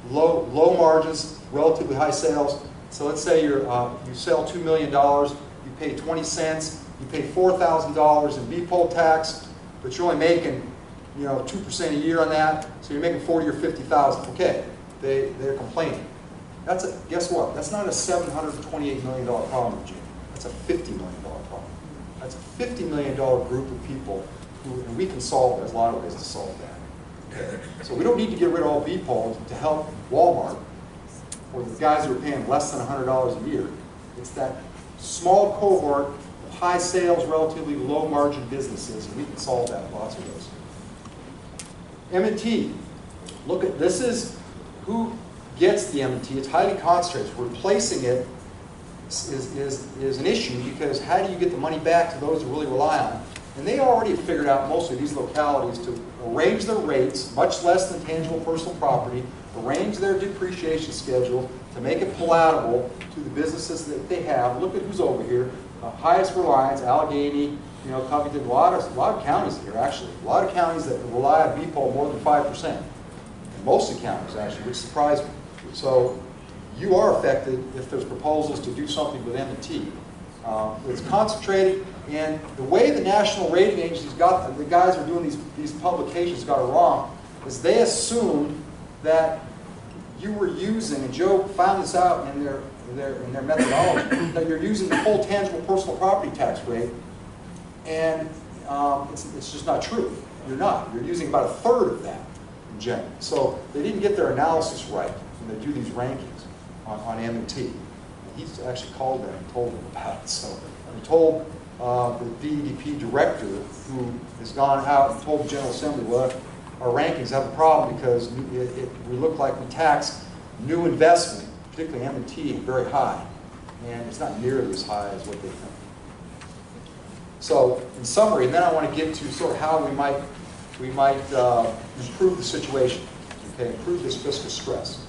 Low margins, relatively high sales. So let's say you sell $2 million, you pay 20 cents, you pay $4,000 in B-poll tax, but you're only making 2% a year on that, so you're making 40 or 50,000. Okay, they're complaining. Guess what? That's not a $728 million problem, Jim. That's a $50 million problem. That's a $50 million group of people and we can solve. There's a lot of ways to solve that. Okay? So we don't need to get rid of all B-polls to help Walmart or the guys who are paying less than $100 a year. It's that small cohort of high sales, relatively low margin businesses, and we can solve that in lots of ways. M&T. Look at this is who gets the M&T. It's highly concentrated. Replacing it is an issue because how do you get the money back to those who really rely on it? And they already have figured out, most of these localities, to arrange their rates, much less than tangible personal property, arrange their depreciation schedule to make it palatable to the businesses that they have. Look at who's over here. Highest reliance, Allegheny, Covington, a lot of counties here, actually. A lot of counties that rely on B-poll more than 5%. And most of the counties, actually, which surprised me. So you are affected if there's proposals to do something with M&T. It's concentrated, and the way the national rating agencies got, the guys who are doing these publications got it wrong, is they assumed that you were using, and Joe found this out in their methodology, that you're using the full tangible personal property tax rate, and it's just not true. You're not. You're using about a third of that in general. So they didn't get their analysis right when they do these rankings on M&T. He's actually called them and told them about it. So I told the DEDP director, who has gone out and told the General Assembly, well, our rankings have a problem because we look like we tax new investment, particularly M&T, very high. And it's not nearly as high as what they think. So in summary, and then I want to get to sort of how we might improve the situation, okay, improve this fiscal stress.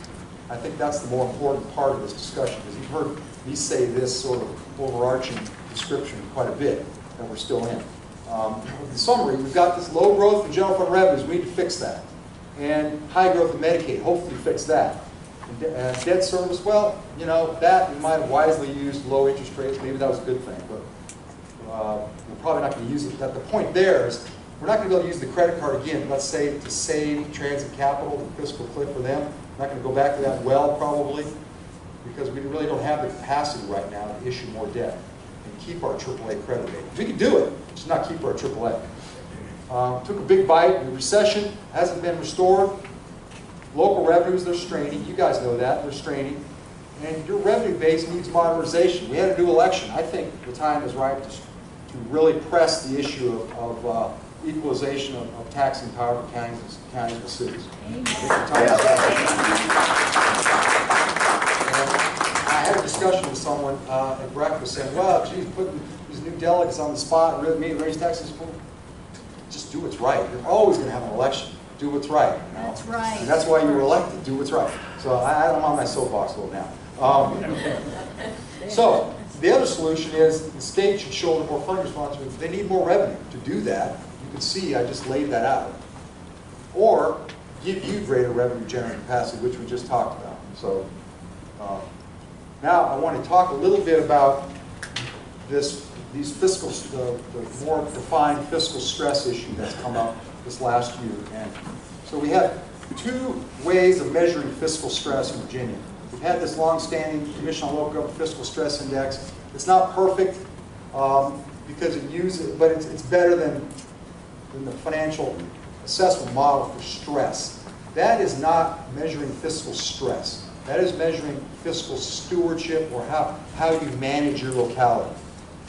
I think that's the more important part of this discussion, because you've heard me say this sort of overarching description quite a bit that we're still in. In summary, we've got this low growth in general fund revenues. We need to fix that. And high growth in Medicaid, hopefully fix that. And debt service, well, that we might have wisely used low interest rates. Maybe that was a good thing, but we're probably not going to use it. The point there is we're not going to be able to use the credit card again, let's say, to save transit capital, the fiscal cliff for them. We're not going to go back to that well, probably, because we really don't have the capacity right now to issue more debt and keep our AAA credit rating. We could do it, just not keep our AAA. Took a big bite. The recession hasn't been restored. Local revenues, they're straining. You guys know that. They're straining. And your revenue base needs modernization. We had a new election. I think the time is right to really press the issue of equalization of taxing power for counties and cities. I had a discussion with someone at breakfast saying, well, geez, putting these new delegates on the spot, really raise taxes, just do what's right. You're always going to have an election. Do what's right. That's right. And that's why you were elected. Do what's right. So I'm on my soapbox a little now. So the other solution is the state should shoulder more funding responsibility. They need more revenue to do that. You can see I just laid that out. Or give you greater revenue generating capacity, which we just talked about. So now I want to talk a little bit about these fiscal, the more defined fiscal stress issue that's come up this last year. And so we have two ways of measuring fiscal stress in Virginia. We've had this long-standing Commission on Local Government Fiscal Stress Index. It's not perfect because it uses, but it's better than in the financial assessment model for stress. That is not measuring fiscal stress. That is measuring fiscal stewardship, or how you manage your locality.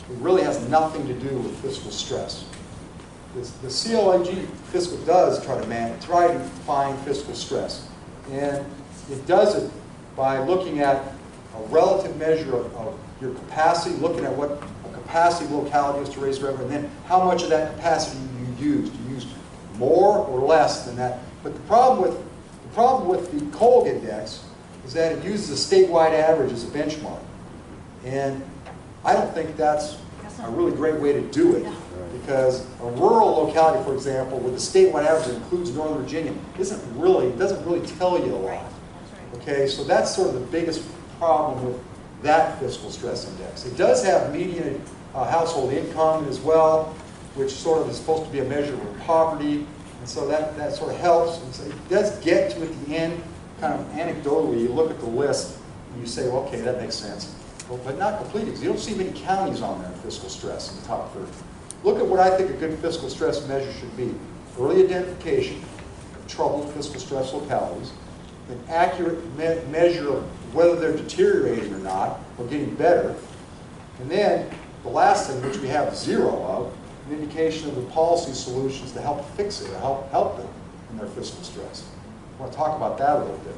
It really has nothing to do with fiscal stress. The CLAG Fiscal does try to find fiscal stress. And it does it by looking at a relative measure of your capacity, looking at what a capacity locality is to raise revenue, and then how much of that capacity you use. Do you use more or less than that? But the problem with the COLG index is that it uses a statewide average as a benchmark. And I don't think that's a really great way to do it, because a rural locality, for example, with a statewide average that includes Northern Virginia, doesn't really tell you a lot. Okay, so that's sort of the biggest problem with that fiscal stress index. It does have median household income as well, which sort of is supposed to be a measure of poverty, and so that sort of helps. And so it does get to, at the end, kind of anecdotally, you look at the list and you say, well, okay, that makes sense. But not completely, because you don't see many counties on there in fiscal stress in the top 30. Look at what I think a good fiscal stress measure should be. Early identification of troubled fiscal stress localities, an accurate measure of whether they're deteriorating or not, or getting better, and then the last thing, which we have zero of, an indication of the policy solutions to help fix it, or help them in their fiscal stress. I want to talk about that a little bit.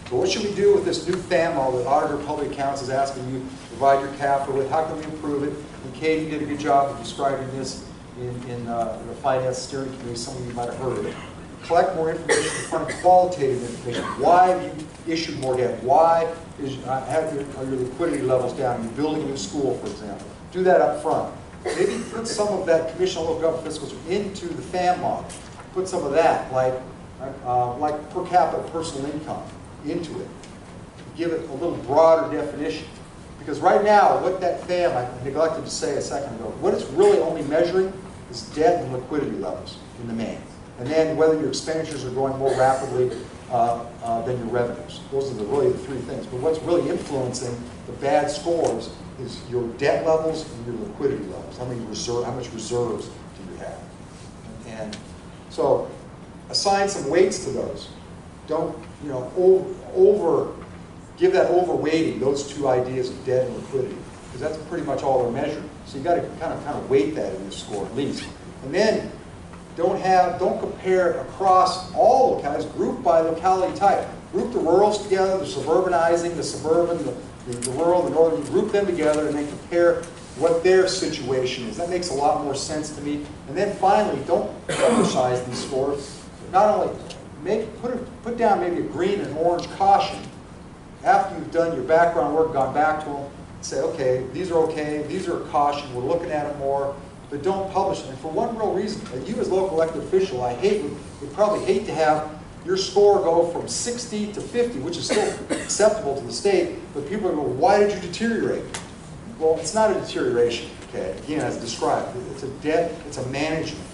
So what should we do with this new FAM model that Auditor of Public Accounts is asking you to provide your CAFR with? How can we improve it? And Katie did a good job of describing this in the Finance Steering Committee. Some of you might have heard of it. Collect more information in front of qualitative information. Why have you issued more debt? Why are your liquidity levels down? You're building a new school, for example. Do that up front. Maybe put some of that Commission on Local Government Fiscal into the FAM model. Put some of that, like per capita personal income, into it. Give it a little broader definition. Because right now, what that FAM, I neglected to say a second ago, what it's really only measuring is debt and liquidity levels in the main. And then whether your expenditures are growing more rapidly than your revenues. Those are really the three things. But what's really influencing the bad scores is your debt levels and your liquidity levels. How much reserves do you have? And so assign some weights to those. Don't, give that overweighting, those two ideas of debt and liquidity, because that's pretty much all they're measuring. So you got to kind of weight that in your score at least. And then don't compare across all localities, group by locality type. Group the rurals together, the suburbanizing, the suburban, the rural, the northern, group them together and then compare what their situation is. That makes a lot more sense to me. And then finally, don't publicize these scores. Not only put down maybe a green and orange caution after you've done your background work, gone back to them, say, okay, these are a caution, we're looking at it more, but don't publish them. And for one real reason, you as local elected official, would probably hate to have your score go from 60 to 50, which is still acceptable to the state, but people are going, why did you deteriorate? Well, it's not a deterioration, okay? Again, as described, it's a debt, it's a management.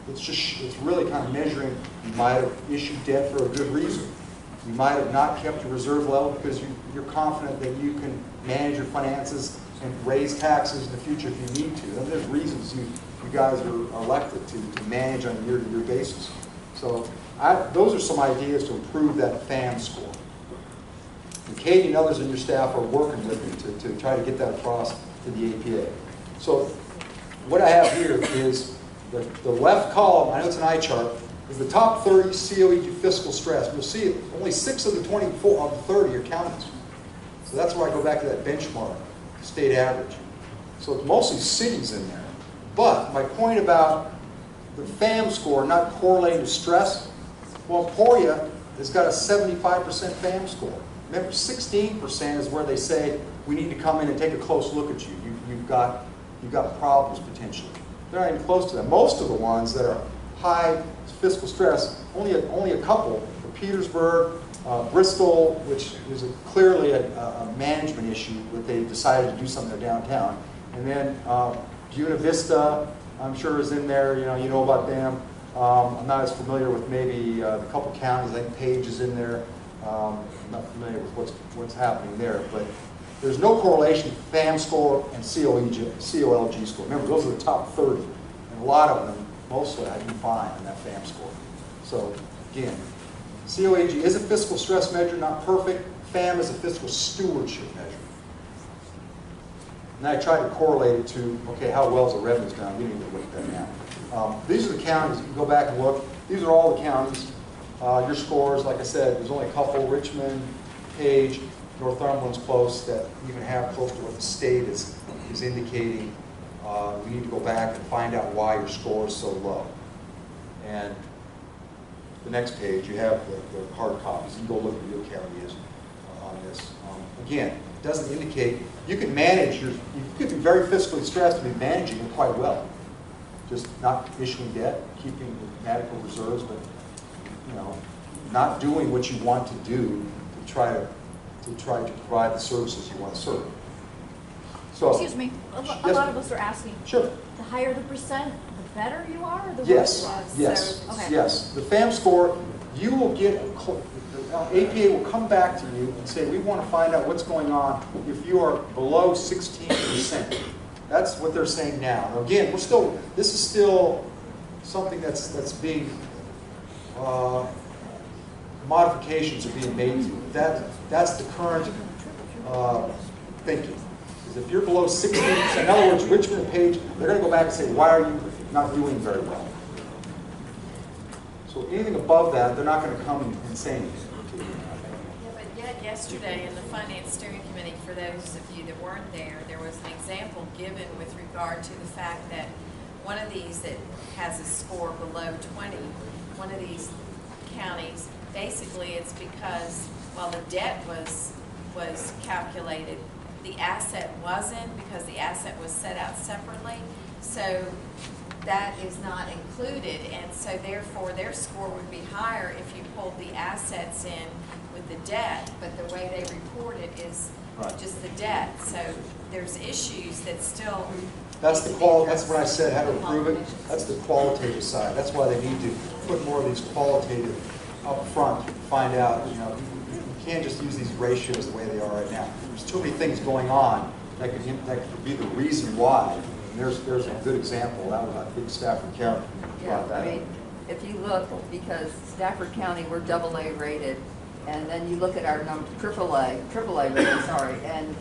It's really kind of measuring, you might have issued debt for a good reason. You might have not kept your reserve level because you're confident that you can manage your finances and raise taxes in the future if you need to. And there's reasons you guys are elected to manage on a year-to-year basis. So those are some ideas to improve that FAM score. And Katie and others in your staff are working with me to try to get that across to the APA. So what I have here is the left column, I know it's an eye chart, is the top 30 COEG fiscal stress. You'll see only 6 of the 24 of the 30 are counties. So that's where I go back to that benchmark, state average. So it's mostly cities in there. But my point about the FAM score not correlating to stress, well, Emporia has got a 75% FAM score. Remember, 16% is where they say we need to come in and take a close look at you. You've got problems potentially. They're not even close to that. Most of the ones that are high fiscal stress, only a couple. Petersburg, Bristol, which is clearly a management issue, but they decided to do something there downtown. And then Buena Vista, I'm sure is in there. You know about them. I'm not as familiar with maybe a couple counties. I think Page is in there. I'm not familiar with what's happening there, but there's no correlation FAM score and COLG score. Remember, those are the top 30, and a lot of them mostly I do fine on that FAM score. So again, COAG is a fiscal stress measure, not perfect. FAM is a fiscal stewardship measure. And I tried to correlate it to, okay, how well is the revenues down? We need to look at that now. These are the counties. You can go back and look. These are all the counties. Your scores, like I said, there's only a couple, Richmond, Page, Northumberland's close, that even have close to what the state is indicating. We need to go back and find out why your score is so low. And the next page, you have the hard copies. You can go look at your county is on this. Again, it doesn't indicate, you can manage you could be very fiscally stressed and be managing it quite well. Just not issuing debt, keeping medical reserves, but not doing what you want to do to try to provide the services you want to serve. So, excuse me, a lot of us are asking. Sure. The higher the percent, the better you are, or the Yes, worse you are? yes, So, okay. yes. The FAM score, you will get, APA will come back to you and say, we want to find out what's going on if you are below 16%. That's what they're saying now. Now again, this is still something that's being, modifications are being made to it. That's the current thinking. Is if you're below 16%, in other words, Richmond and Page, they're going to go back and say, why are you not doing very well? So anything above that, they're not going to come and say anything. Yeah, but yet yesterday in the Finance Steering Committee, for those of you that weren't there, there was an example given with regard to the fact that one of these that has a score below 20, one of these counties, basically it's because while the debt was calculated, the asset wasn't, because the asset was set out separately. So that is not included, and so therefore their score would be higher if you pulled the assets in with the debt, but the way they report it is just the debt. So there's issues that still... That's what I said, how to improve it. That's the qualitative side. That's why they need to put more of these qualitative up front to find out, you can't just use these ratios the way they are right now. There's too many things going on that could be the reason why. And there's a good example. That was, I think, Stratford County. Yeah, I mean, if you look, because Stratford County, we're AA rated, and then you look at our number, AAA rated, sorry, and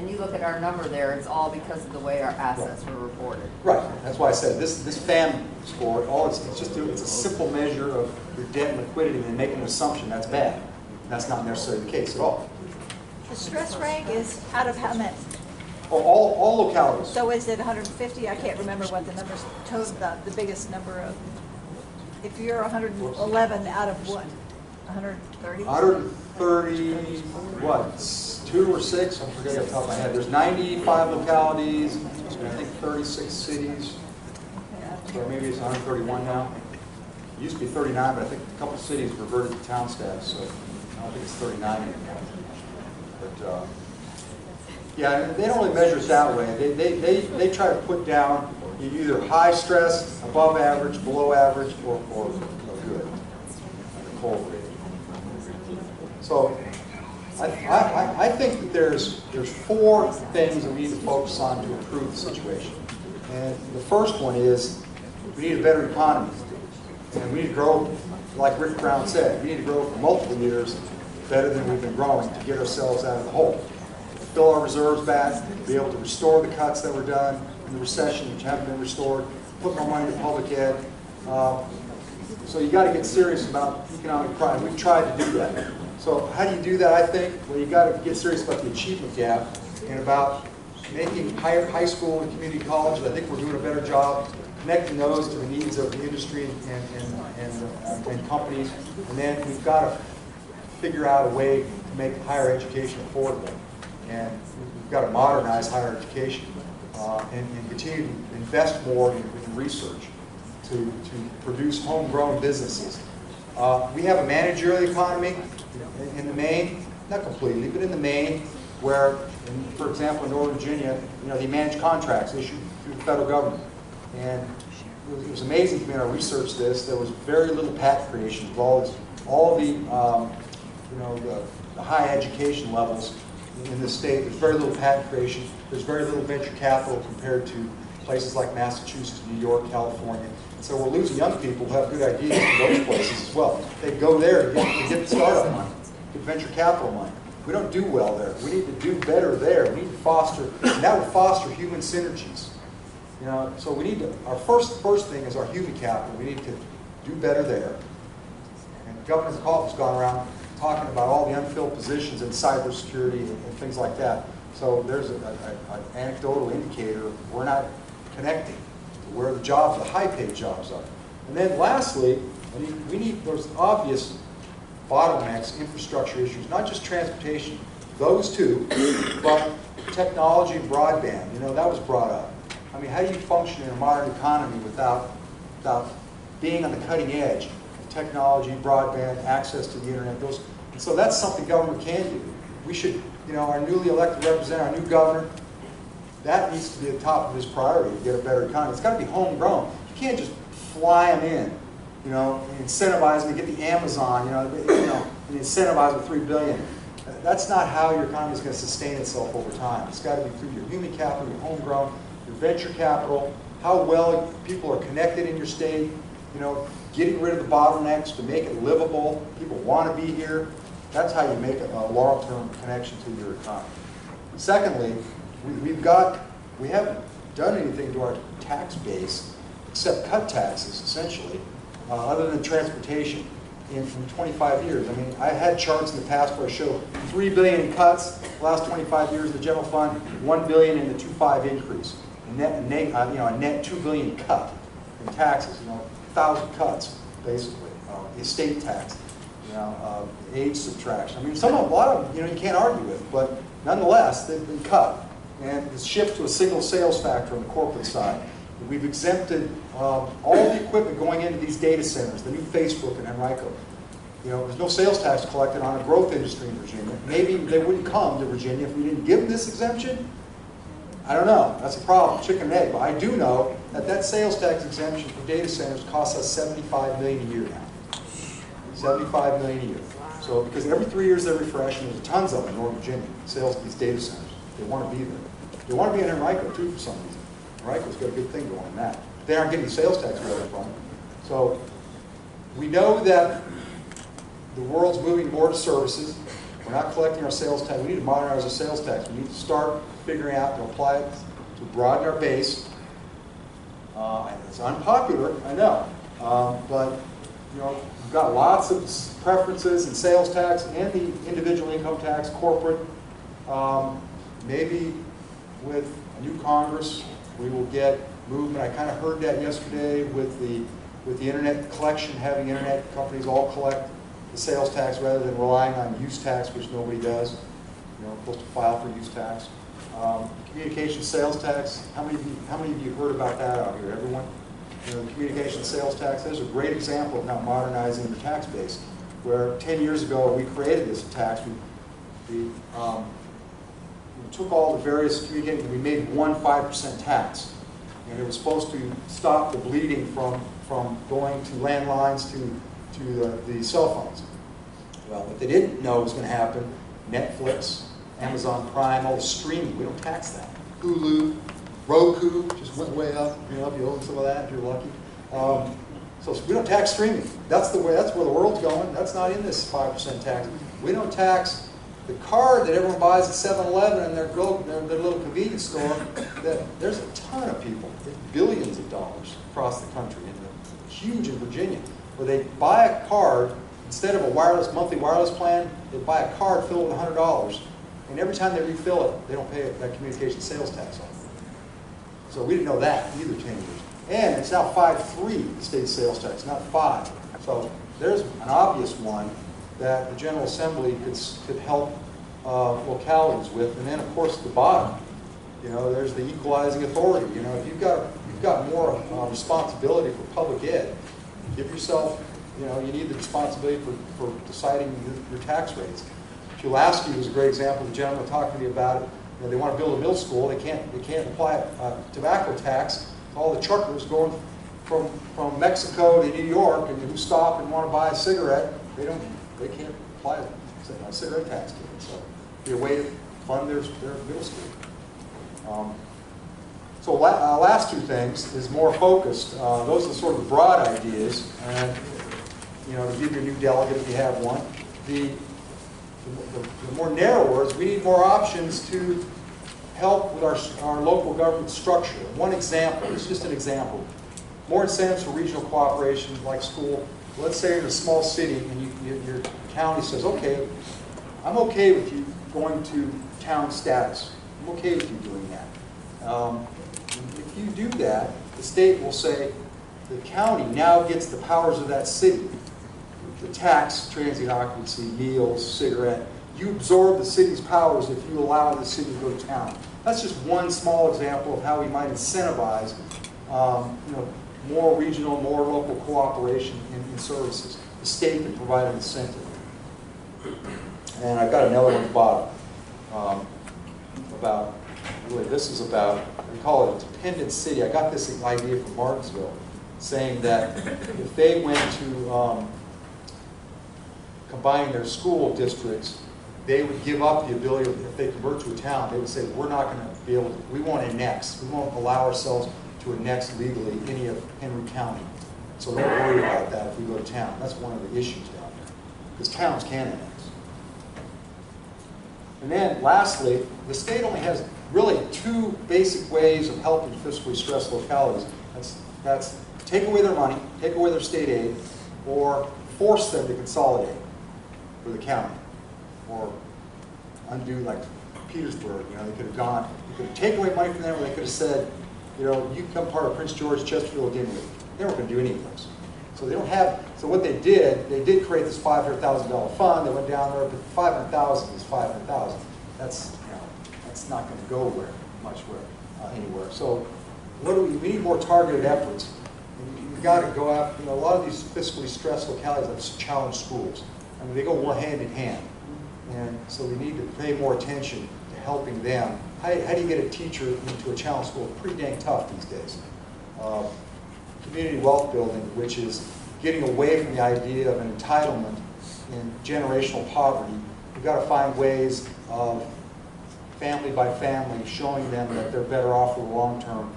you look at our number there, it's all because of the way our assets were reported. Right. That's why I said this FAM score, it's a simple measure of your debt and liquidity, and make an assumption that's bad. That's not necessarily the case at all. The stress rank is out of how many? Oh, all localities. So is it 150? I can't remember what the numbers, the biggest number of, if you're 111 out of what? 130? 130, what, 2 or 6? I'm forgetting off the top of my head. There's 95 localities, and I think 36 cities. So maybe it's 131 now. It used to be 39, but I think a couple of cities reverted to town status, so I don't think it's 39 anymore. But yeah, they don't really measure it that way. They try to put down either high stress, above average, below average, or good. The cold rating. So I think that there's 4 things that we need to focus on to improve the situation. And the first one is we need a better economy. And we need to grow, like Rick Brown said, we need to grow for multiple years better than we've been growing to get ourselves out of the hole. Fill our reserves back, be able to restore the cuts that were done in the recession, which haven't been restored, put more money into public ed. So you got to get serious about economic pride. We've tried to do that. So how do you do that, I think? Well, you got to get serious about the achievement gap and about making high school and community colleges. I think we're doing a better job connecting those to the needs of the industry and companies. And then we've got to figure out a way to make higher education affordable. And we've got to modernize higher education and continue to invest more in research to produce homegrown businesses. We have a managerial economy in the main, not completely, but in the main, where, for example, in Northern Virginia, they manage contracts issued through the federal government. And it was amazing to me when I researched this. There was very little patent creation of all the high education levels in this state. There's very little patent creation. There's very little venture capital compared to places like Massachusetts, New York, California. And so we're losing young people who have good ideas in those places as well. They go there to get startup money, get venture capital money. We don't do well there. We need to do better there. We need to foster, and that would foster human synergies. You know, so we need to, our first thing is our human capital. We need to do better there. And Governor McAuliffe has gone around talking about all the unfilled positions in cybersecurity and things like that. So there's an anecdotal indicator we're not connecting to where the jobs, the high-paid jobs are. And then lastly, we need those obvious bottlenecks, infrastructure issues, not just transportation, those two, but technology and broadband. You know, that was brought up. I mean, how do you function in a modern economy without being on the cutting edge of technology, broadband, access to the internet? And so that's something government can do. We should, you know, our newly elected representative, our new governor, that needs to be at the top of his priority to get a better economy. It's got to be homegrown. You can't just fly them in, you know, and incentivize them to get the Amazon, and incentivize with $3 billion. That's not how your economy is going to sustain itself over time. It's got to be through your human capital, your homegrown, your venture capital, how well people are connected in your state, you know, getting rid of the bottlenecks to make it livable. People want to be here. That's how you make a long-term connection to your economy. Secondly, we haven't done anything to our tax base except cut taxes, essentially, other than transportation in 25 years. I mean, I had charts in the past where I show $3 billion in cuts the last 25 years of the general fund, $1 billion in the 2.5 increase, a net $2 billion cut in taxes, 1,000 cuts basically, estate tax, age subtraction. I mean, a lot of them, you can't argue with, but nonetheless, they've been cut. And the shift to a single sales factor on the corporate side. We've exempted all the equipment going into these data centers, the new Facebook and Henrico. There's no sales tax collected on a growth industry in Virginia. Maybe they wouldn't come to Virginia if we didn't give them this exemption. I don't know. That's a problem, chicken and egg. But I do know that sales tax exemption for data centers costs us $75 million a year now. $75 million a year. So because every 3 years they refresh, and there's tons of them in Northern Virginia, sales these data centers. They want to be there. They want to be in Henrico too for some reason. Henrico's got a good thing going on that. They aren't getting sales tax revenue from it. So we know that the world's moving more to services. We're not collecting our sales tax. We need to modernize our sales tax. We need to start figuring out to apply it to broaden our base. And it's unpopular, I know, but we've got lots of preferences in sales tax and the individual income tax, corporate. Maybe with a new Congress, we will get movement. I kind of heard that yesterday with the internet collection, having internet companies all collect the sales tax rather than relying on use tax, which nobody does. Supposed to file for use tax. Communication sales tax. How many of you heard about that out here? Everyone? Communication sales tax. There's a great example of now modernizing the tax base. Where 10 years ago we created this tax. We took all the various communications and we made one 5% tax. And it was supposed to stop the bleeding from going to landlines to the cell phones. Well, what they didn't know was going to happen, Netflix, Amazon Prime, all the streaming, we don't tax that. Hulu, Roku just went way up, if you own some of that, if you're lucky. So we don't tax streaming. That's where the world's going. That's not in this 5% tax. We don't tax the card that everyone buys at 7-Eleven and their little convenience store. There's a ton of people, billions of dollars across the country, and huge in Virginia, where they buy a card, instead of a monthly wireless plan, they buy a card filled with $100, and every time they refill it, they don't pay that communication sales tax on it. So we didn't know that either 10 years. And it's now 5.3, the state sales tax, not 5. So there's an obvious one that the General Assembly could help localities with. And then, of course, at the bottom, there's the equalizing authority. If you've got more responsibility for public ed, give yourself, you need the responsibility for deciding your tax rates. Pulaski was a great example. The gentleman talked to me about it. They want to build a middle school. They can't apply a tobacco tax to all the truckers going from Mexico to New York and who stop and want to buy a cigarette. They can't apply a cigarette tax to it. So it'd be a way to fund their middle school. So last two things is more focused. Those are sort of broad ideas, and to give your new delegate if you have one. The more narrower is we need more options to help with our local government structure. One example, this is just an example. More incentives for regional cooperation, like school. Let's say you're in a small city and your county says, okay, I'm okay with you going to town status. I'm okay with you doing that. If you do that, the state will say the county now gets the powers of that city. The tax, transient occupancy, meals, cigarette. You absorb the city's powers if you allow the city to go to town. That's just one small example of how we might incentivize more regional, more local cooperation in services. The state can provide an incentive. And I've got another one at the bottom about, really this is about, we call it a dependent city. I got this idea from Martinsville, saying that if they went to combine their school districts, they would give up the ability, if they convert to a town, they would say, we're not going to be able to, we won't annex, we won't allow ourselves to annex legally any of Henry County. So don't worry about that if we go to town. That's one of the issues down there, because towns can annex. And then lastly, the state only has really two basic ways of helping fiscally stressed localities. That's take away their money, take away their state aid, or force them to consolidate for the county, or undo like Petersburg. They could have gone, you could have taken away money from them, or they could have said, you become part of Prince George, Chesterfield, Dinwiddie. They weren't going to do any of those. So they don't have. So what they did create this $500,000 fund. They went down there, but $500,000 is $500,000. That's that's not going to go anywhere. So what do we need more targeted efforts. You've got to go out. A lot of these fiscally stressed localities have challenge schools. I mean, they go hand in hand. And so we need to pay more attention to helping them. How do you get a teacher into a challenge school? It's pretty dang tough these days. Community wealth building, which is getting away from the idea of an entitlement and generational poverty. We've got to find ways of family by family showing them that they're better off for the long term,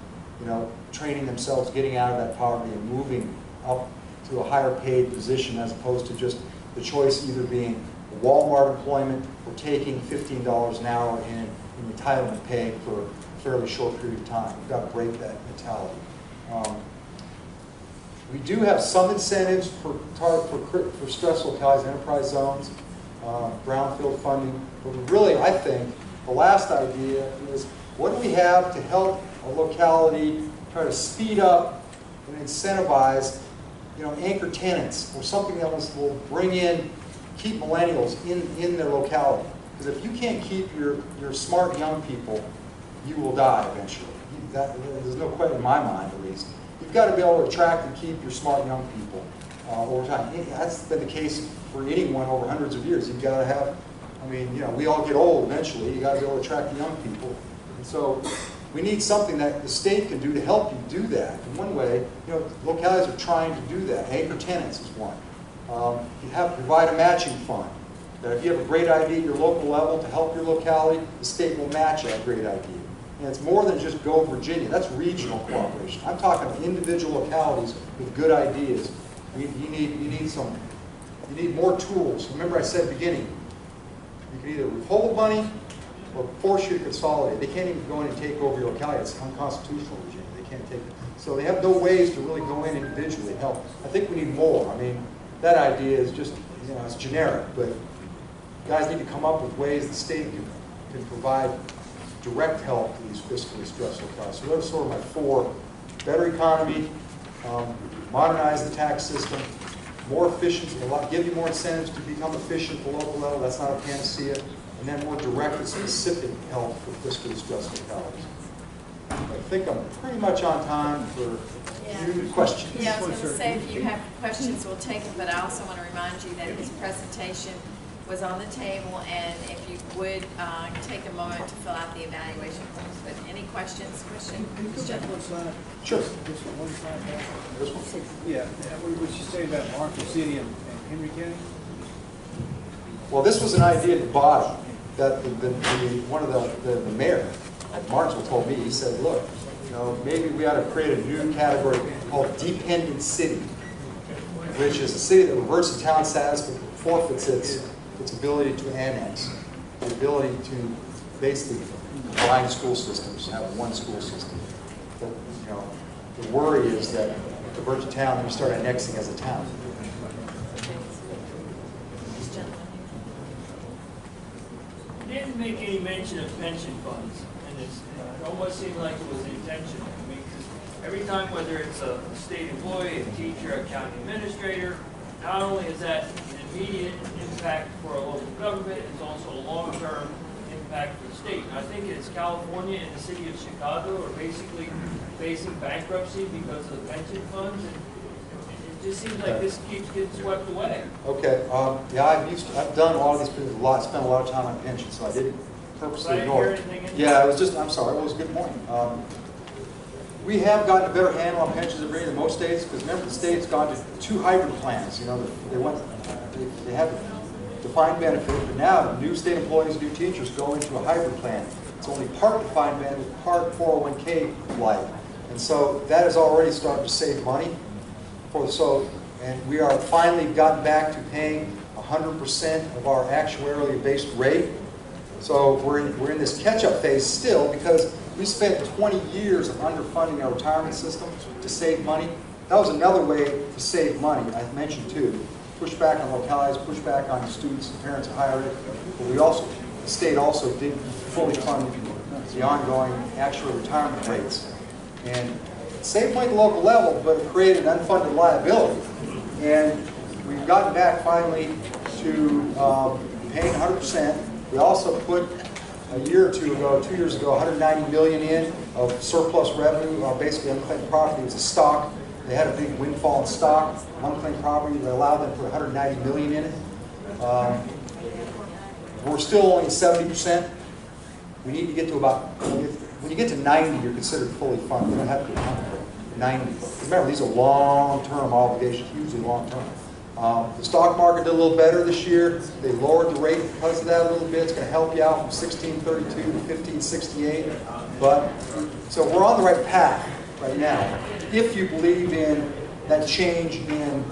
training themselves, getting out of that poverty and moving up to a higher paid position as opposed to just the choice either being Walmart employment or taking $15 an hour in entitlement pay for a fairly short period of time. We've got to break that mentality. We do have some incentives for stress localities, enterprise zones, brownfield funding. But really, I think the last idea is what do we have to help a locality try to speed up and incentivize, anchor tenants or something that will keep millennials in their locality. Because if you can't keep your smart young people, you will die eventually. There's no question in my mind, at least. You've got to be able to attract and keep your smart young people over time. That's been the case for anyone over hundreds of years. You've got to have, we all get old eventually. You've got to be able to attract the young people. And so we need something that the state can do to help you do that. In one way, localities are trying to do that. Anchor tenants is one. You have to provide a matching fund. That if you have a great idea at your local level to help your locality, the state will match that great idea. And it's more than just Go Virginia. That's regional cooperation. I'm talking individual localities with good ideas. You need more tools. Remember I said at the beginning, you can either withhold money or force you to consolidate. They can't even go in and take over your locality. It's unconstitutional in Virginia. They can't take it. So they have no ways to really go in individually and help. I think we need more. That idea is just, it's generic, but guys need to come up with ways the state can provide direct help to these fiscally stressed localities. So those are sort of my four: better economy, modernize the tax system, more efficiency, give you more incentives to become efficient at the local level. That's not a panacea. And then more direct and specific help for fiscally stressed localities. I think I'm pretty much on time for questions. Yeah, I was going to say if you have questions, we'll take them, but I also want to remind you that his presentation was on the table, and if you would take a moment to fill out the evaluation forms. But any questions? Sure. Yeah, what would you say about Marshall City and Henry County? Well, this was an idea at the bottom that one of the mayor at Martinsville told me. He said, look, maybe we ought to create a new category called dependent city, which is a city that reverts to town status but forfeits its ability to annex, the ability to basically combine school systems, have one school system. But, the worry is that the verge of town, then you start annexing as a town. You didn't make any mention of pension funds, and it almost seemed like it was intentional. I mean, 'cause every time, whether it's a state employee, a teacher, a county administrator, not only is that an immediate impact for a local government, it's also a long-term impact for the state. And I think it's California and the city of Chicago are basically facing bankruptcy because of the pension funds, and it just seems like this keeps getting swept away. Okay, yeah, I've done a lot of these things a lot, spent a lot of time on pensions, so I didn't purposely ignore it. Yeah, it was just, I'm sorry, it was a good point. We have gotten a better handle on pensions than most states, because remember, the state's gone to 2 hybrid plans. They have defined benefit, but now new state employees, new teachers go into a hybrid plan. It's only part defined benefit, part 401k like. And so that is already starting to save money. And we are finally gotten back to paying 100% of our actuarially based rate. So we're in this catch-up phase still, because we spent 20 years of underfunding our retirement system to save money. That was another way to save money, I mentioned too. Push back on localities, push back on students and parents at higher ed. But the state also didn't fully fund the ongoing actual retirement rates. And it saved money at the local level, but it created an unfunded liability. And we've gotten back finally to paying 100%. We also put a year or 2 ago, 2 years ago, 190 million in of surplus revenue, basically unclaimed property. It was a stock. They had a big windfall in stock, unclaimed property. They allowed them to put 190 million in it. We're still only at 70%. We need to get to about, when you get to 90, you're considered fully funded. You don't have to be 90. Remember, these are long-term obligations, hugely long-term. The stock market did a little better this year. They lowered the rate because of that a little bit. It's going to help you out from 1632 to 1568. So we're on the right path right now, if you believe in that change in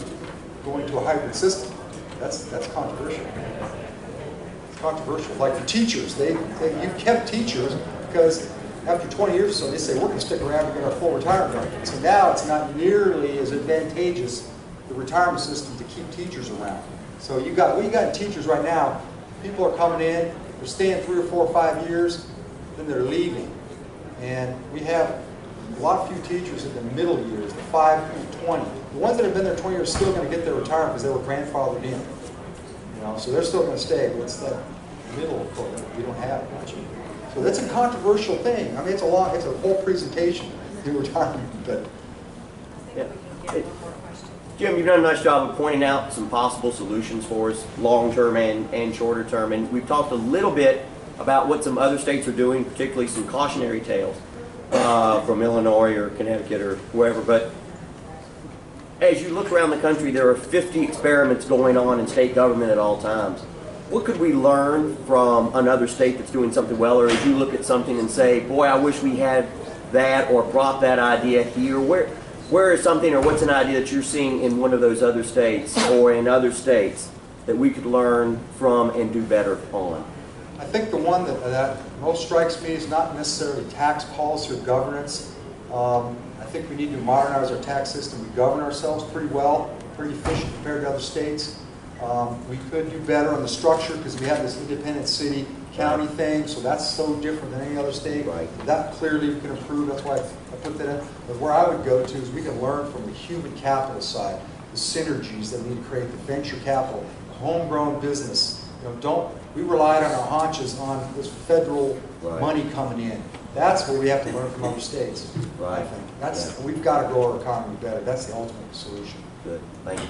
going to a hybrid system. That's controversial. It's controversial. Like for teachers, you've kept teachers because after 20 years or so, they say, we're going to stick around to get our full retirement benefit. So now it's not nearly as advantageous, the retirement system, to keep teachers around. So you got teachers right now, people are coming in, they're staying 3 or 4 or 5 years, then they're leaving. And we have a lot few teachers in the middle years, the 5 to 20. The ones that have been there 20 years are still going to get their retirement because they were grandfathered in. So they're still going to stay, but it's that middle part that we don't have much. So that's a controversial thing. I mean, it's a whole presentation, new retirement, but yeah. Jim, you've done a nice job of pointing out some possible solutions for us, long-term and shorter term. And we've talked a little bit about what some other states are doing, particularly some cautionary tales from Illinois or Connecticut or wherever. But as you look around the country, there are 50 experiments going on in state government at all times. What could we learn from another state that's doing something well, or as you look at something and say, boy, I wish we had that or brought that idea here? Where is something, or what's an idea that you're seeing in one of those other states or in other states that we could learn from and do better on? I think the one that most strikes me is not necessarily tax policy or governance. I think we need to modernize our tax system. We govern ourselves pretty well, pretty efficient compared to other states. We could do better on the structure because we have this independent city county thing, so that's so different than any other state. Right. That clearly we can improve. That's why I put that in. But where I would go to is we can learn from the human capital side, the synergies that we need to create, the venture capital, the homegrown business. We relied on our haunches on this federal money coming in. That's where we have to learn from other states. Right. I think we've got to grow our economy better. That's the ultimate solution. Good. Thank you.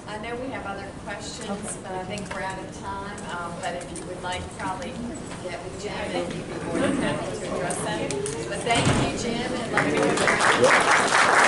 I know we have other questions, but I think we're out of time. But if you would like, probably get with Jim and he'd be more than happy to address them. But thank you, Jim, and let me know.